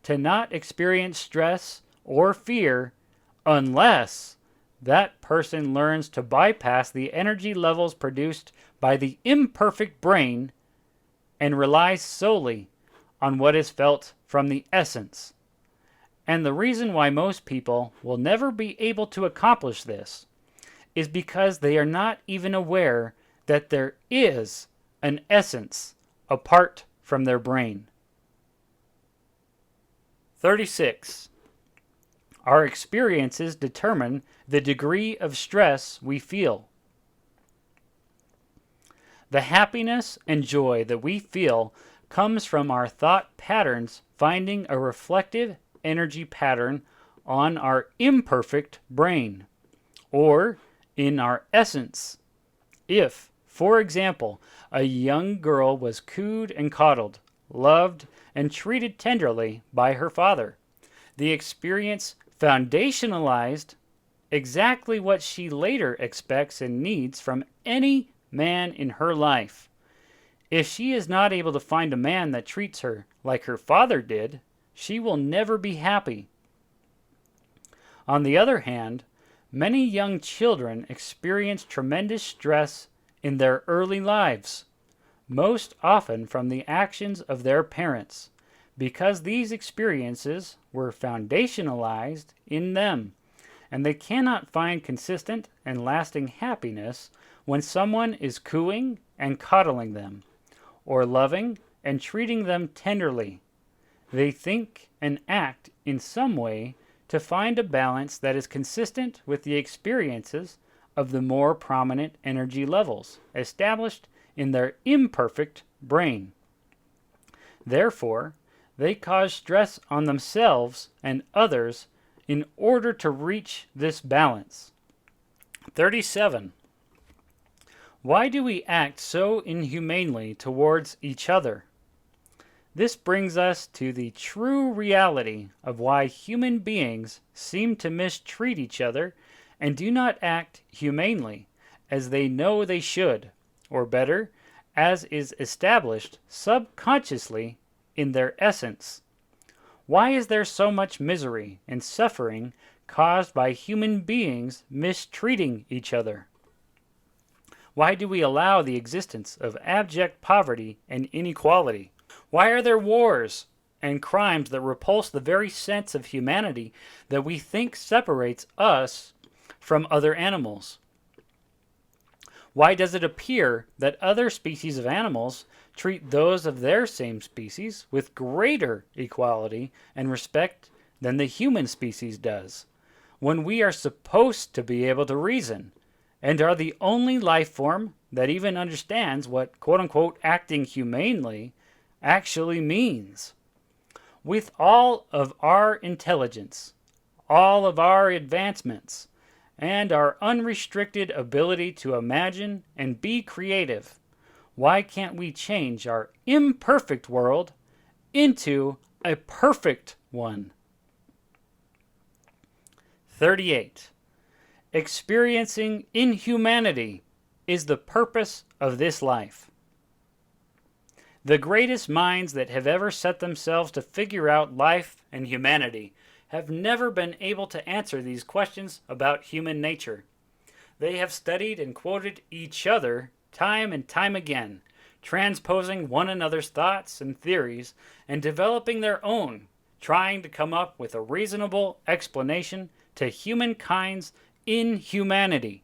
to not experience stress or fear unless that person learns to bypass the energy levels produced by the imperfect brain and relies solely on what is felt from the essence. And the reason why most people will never be able to accomplish this is because they are not even aware that there is an essence apart from their brain. 36. Our experiences determine the degree of stress we feel. The happiness and joy that we feel comes from our thought patterns finding a reflective energy pattern on our imperfect brain, or in our essence. If, for example, a young girl was cooed and coddled, loved, and treated tenderly by her father, the experience foundationalized exactly what she later expects and needs from any man in her life. If she is not able to find a man that treats her like her father did, she will never be happy. On the other hand, many young children experience tremendous stress in their early lives, most often from the actions of their parents, because these experiences were foundationalized in them, and they cannot find consistent and lasting happiness when someone is cooing and coddling them, or loving and treating them tenderly. They think and act in some way to find a balance that is consistent with the experiences of the more prominent energy levels established in their imperfect brain. Therefore, they cause stress on themselves and others in order to reach this balance. 37. Why do we act so inhumanely towards each other? This brings us to the true reality of why human beings seem to mistreat each other and do not act humanely as they know they should, or better, as is established subconsciously in their essence. Why is there so much misery and suffering caused by human beings mistreating each other? Why do we allow the existence of abject poverty and inequality? Why are there wars and crimes that repulse the very sense of humanity that we think separates us from other animals? Why does it appear that other species of animals treat those of their same species with greater equality and respect than the human species does, when we are supposed to be able to reason and are the only life form that even understands what quote-unquote acting humanely actually means? With all of our intelligence, all of our advancements, and our unrestricted ability to imagine and be creative, why can't we change our imperfect world into a perfect one? 38. Experiencing inhumanity is the purpose of this life. The greatest minds that have ever set themselves to figure out life and humanity have never been able to answer these questions about human nature. They have studied and quoted each other time and time again, transposing one another's thoughts and theories and developing their own, trying to come up with a reasonable explanation to humankind's inhumanity.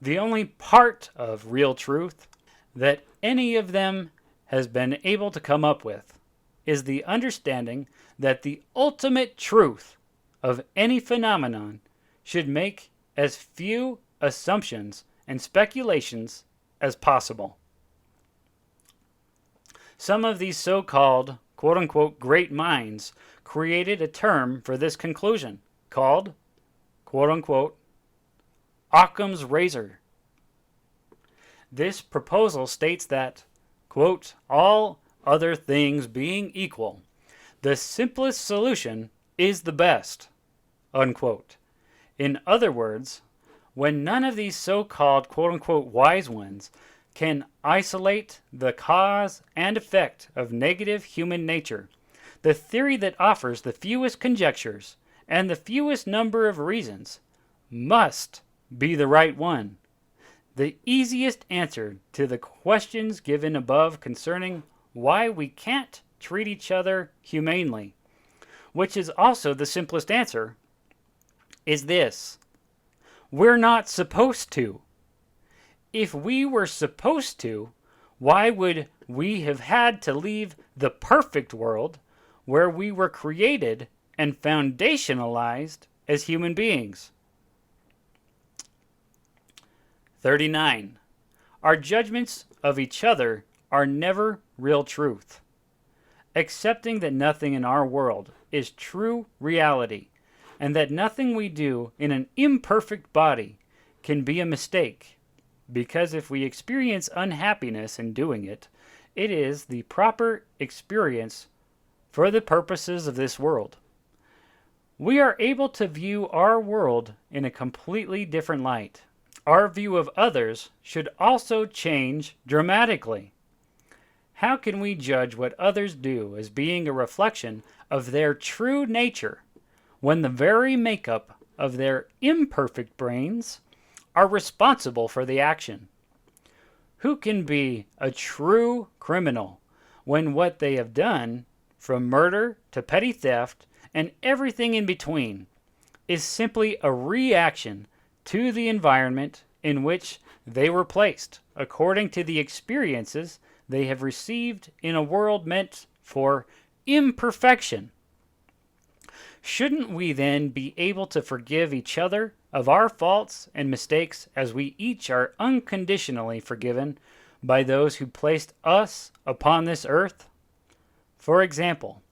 The only part of real truth that any of them has been able to come up with is the understanding that the ultimate truth of any phenomenon should make as few assumptions and speculations as possible. Some of these so-called quote-unquote great minds created a term for this conclusion called quote-unquote Occam's razor. This proposal states that, quote, all other things being equal, the simplest solution is the best, unquote. In other words, when none of these so-called quote-unquote wise ones can isolate the cause and effect of negative human nature, the theory that offers the fewest conjectures and the fewest number of reasons must be the right one. The easiest answer to the questions given above concerning why we can't treat each other humanely, which is also the simplest answer, is this: we're not supposed to. If we were supposed to, why would we have had to leave the perfect world where we were created and foundationalized as human beings? 39. Our judgments of each other are never real truth. Accepting that nothing in our world is true reality and that nothing we do in an imperfect body can be a mistake, because if we experience unhappiness in doing it, it is the proper experience for the purposes of this world. We are able to view our world in a completely different light. Our view of others should also change dramatically. How can we judge what others do as being a reflection of their true nature when the very makeup of their imperfect brains are responsible for the action? Who can be a true criminal when what they have done, from murder to petty theft and everything in between, is simply a reaction to the environment in which they were placed, according to the experiences they have received in a world meant for imperfection? Shouldn't we then be able to forgive each other of our faults and mistakes as we each are unconditionally forgiven by those who placed us upon this earth? For example,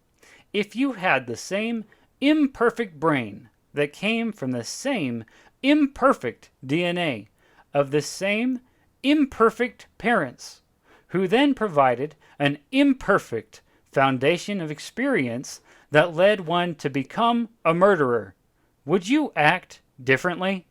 if you had the same imperfect brain that came from the same imperfect DNA of the same imperfect parents, who then provided an imperfect foundation of experience that led one to become a murderer, would you act differently?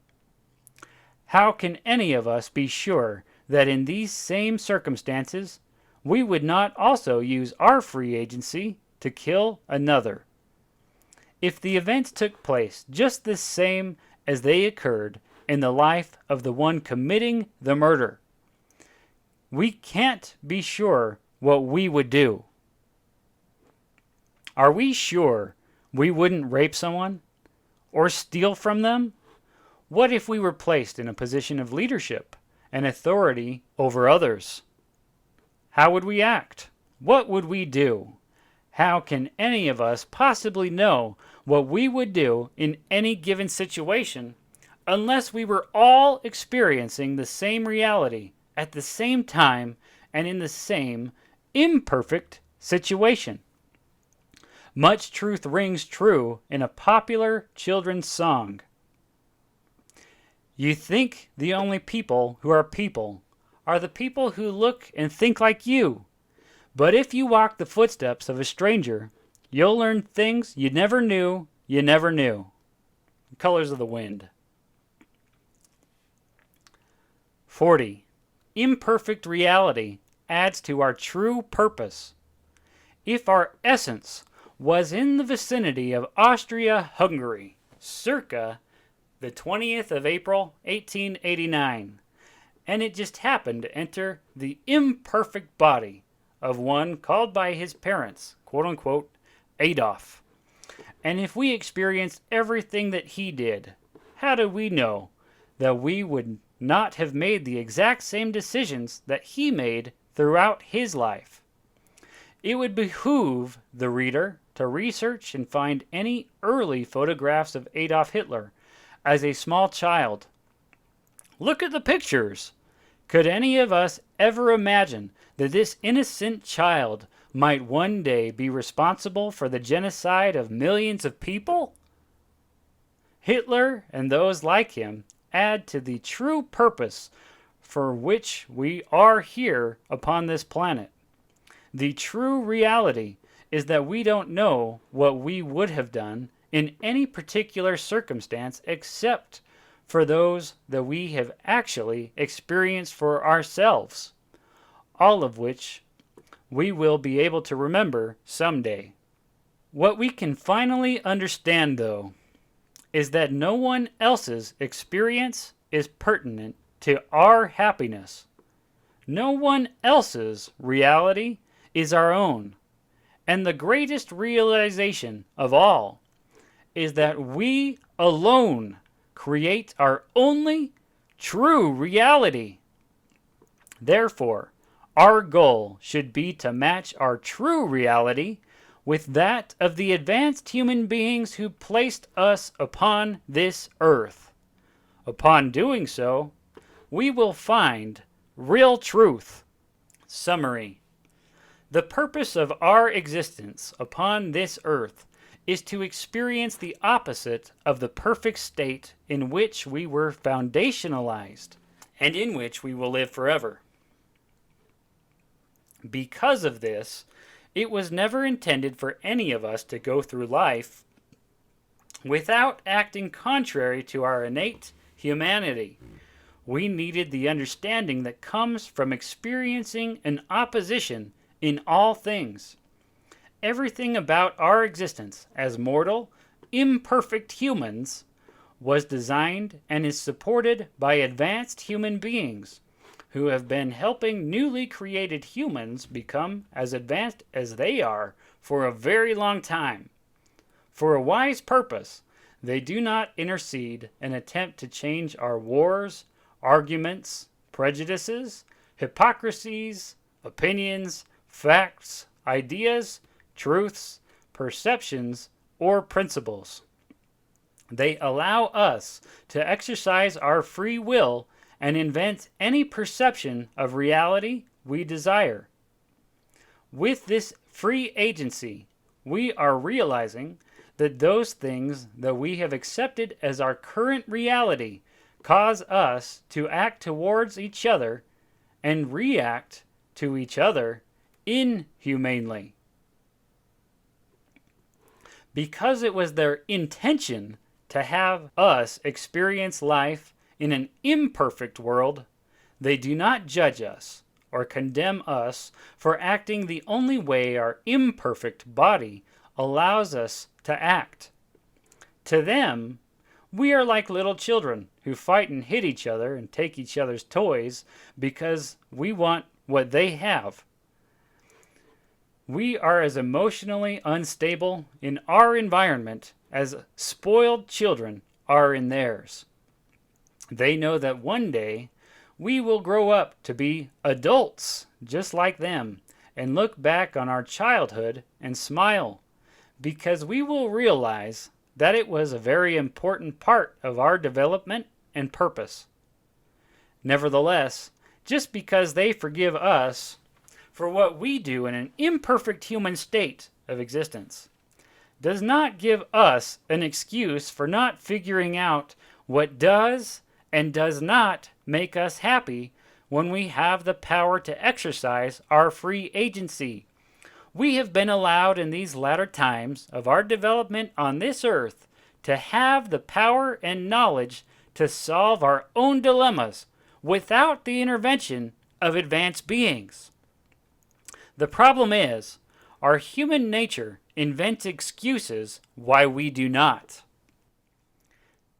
How can any of us be sure that in these same circumstances we would not also use our free agency to kill another? If the events took place just the same as they occurred in the life of the one committing the murder, we can't be sure what we would do. Are we sure we wouldn't rape someone or steal from them? What if we were placed in a position of leadership and authority over others? How would we act? What would we do? How can any of us possibly know what we would do in any given situation unless we were all experiencing the same reality at the same time and in the same imperfect situation? Much truth rings true in a popular children's song. You think the only people who are the people who look and think like you. But if you walk the footsteps of a stranger, you'll learn things you never knew you never knew. Colors of the Wind. 40. Imperfect reality adds to our true purpose. If our essence was in the vicinity of Austria-Hungary, circa the 20th of April, 1889, and it just happened to enter the imperfect body of one called by his parents, quote-unquote, Adolf, and if we experienced everything that he did, how do we know that we would not have made the exact same decisions that he made throughout his life? It would behoove the reader to research and find any early photographs of Adolf Hitler as a small child. Look at the pictures. Could any of us ever imagine that this innocent child might one day be responsible for the genocide of millions of people? Hitler and those like him add to the true purpose for which we are here upon this planet. The true reality is that we don't know what we would have done in any particular circumstance except for those that we have actually experienced for ourselves, all of which we will be able to remember someday. What we can finally understand, though, is that no one else's experience is pertinent to our happiness. No one else's reality is our own. And the greatest realization of all is that we alone create our only true reality. Therefore, our goal should be to match our true reality with that of the advanced human beings who placed us upon this earth. Upon doing so, we will find real truth. Summary. The purpose of our existence upon this earth is to experience the opposite of the perfect state in which we were foundationalized and in which we will live forever. Because of this, it was never intended for any of us to go through life without acting contrary to our innate humanity. We needed the understanding that comes from experiencing an opposition in all things. Everything about our existence as mortal, imperfect humans was designed and is supported by advanced human beings who have been helping newly created humans become as advanced as they are for a very long time. For a wise purpose, they do not intercede and attempt to change our wars, arguments, prejudices, hypocrisies, opinions, facts, ideas, truths, perceptions, or principles. They allow us to exercise our free will and invent any perception of reality we desire. With this free agency, we are realizing that those things that we have accepted as our current reality cause us to act towards each other and react to each other inhumanely. Because it was their intention to have us experience life in an imperfect world, they do not judge us or condemn us for acting the only way our imperfect body allows us to act. To them, we are like little children who fight and hit each other and take each other's toys because we want what they have. We are as emotionally unstable in our environment as spoiled children are in theirs. They know that one day we will grow up to be adults just like them and look back on our childhood and smile because we will realize that it was a very important part of our development and purpose. Nevertheless, just because they forgive us for what we do in an imperfect human state of existence does not give us an excuse for not figuring out what does and does not make us happy when we have the power to exercise our free agency. We have been allowed in these latter times of our development on this earth to have the power and knowledge to solve our own dilemmas without the intervention of advanced beings. The problem is, our human nature invents excuses why we do not.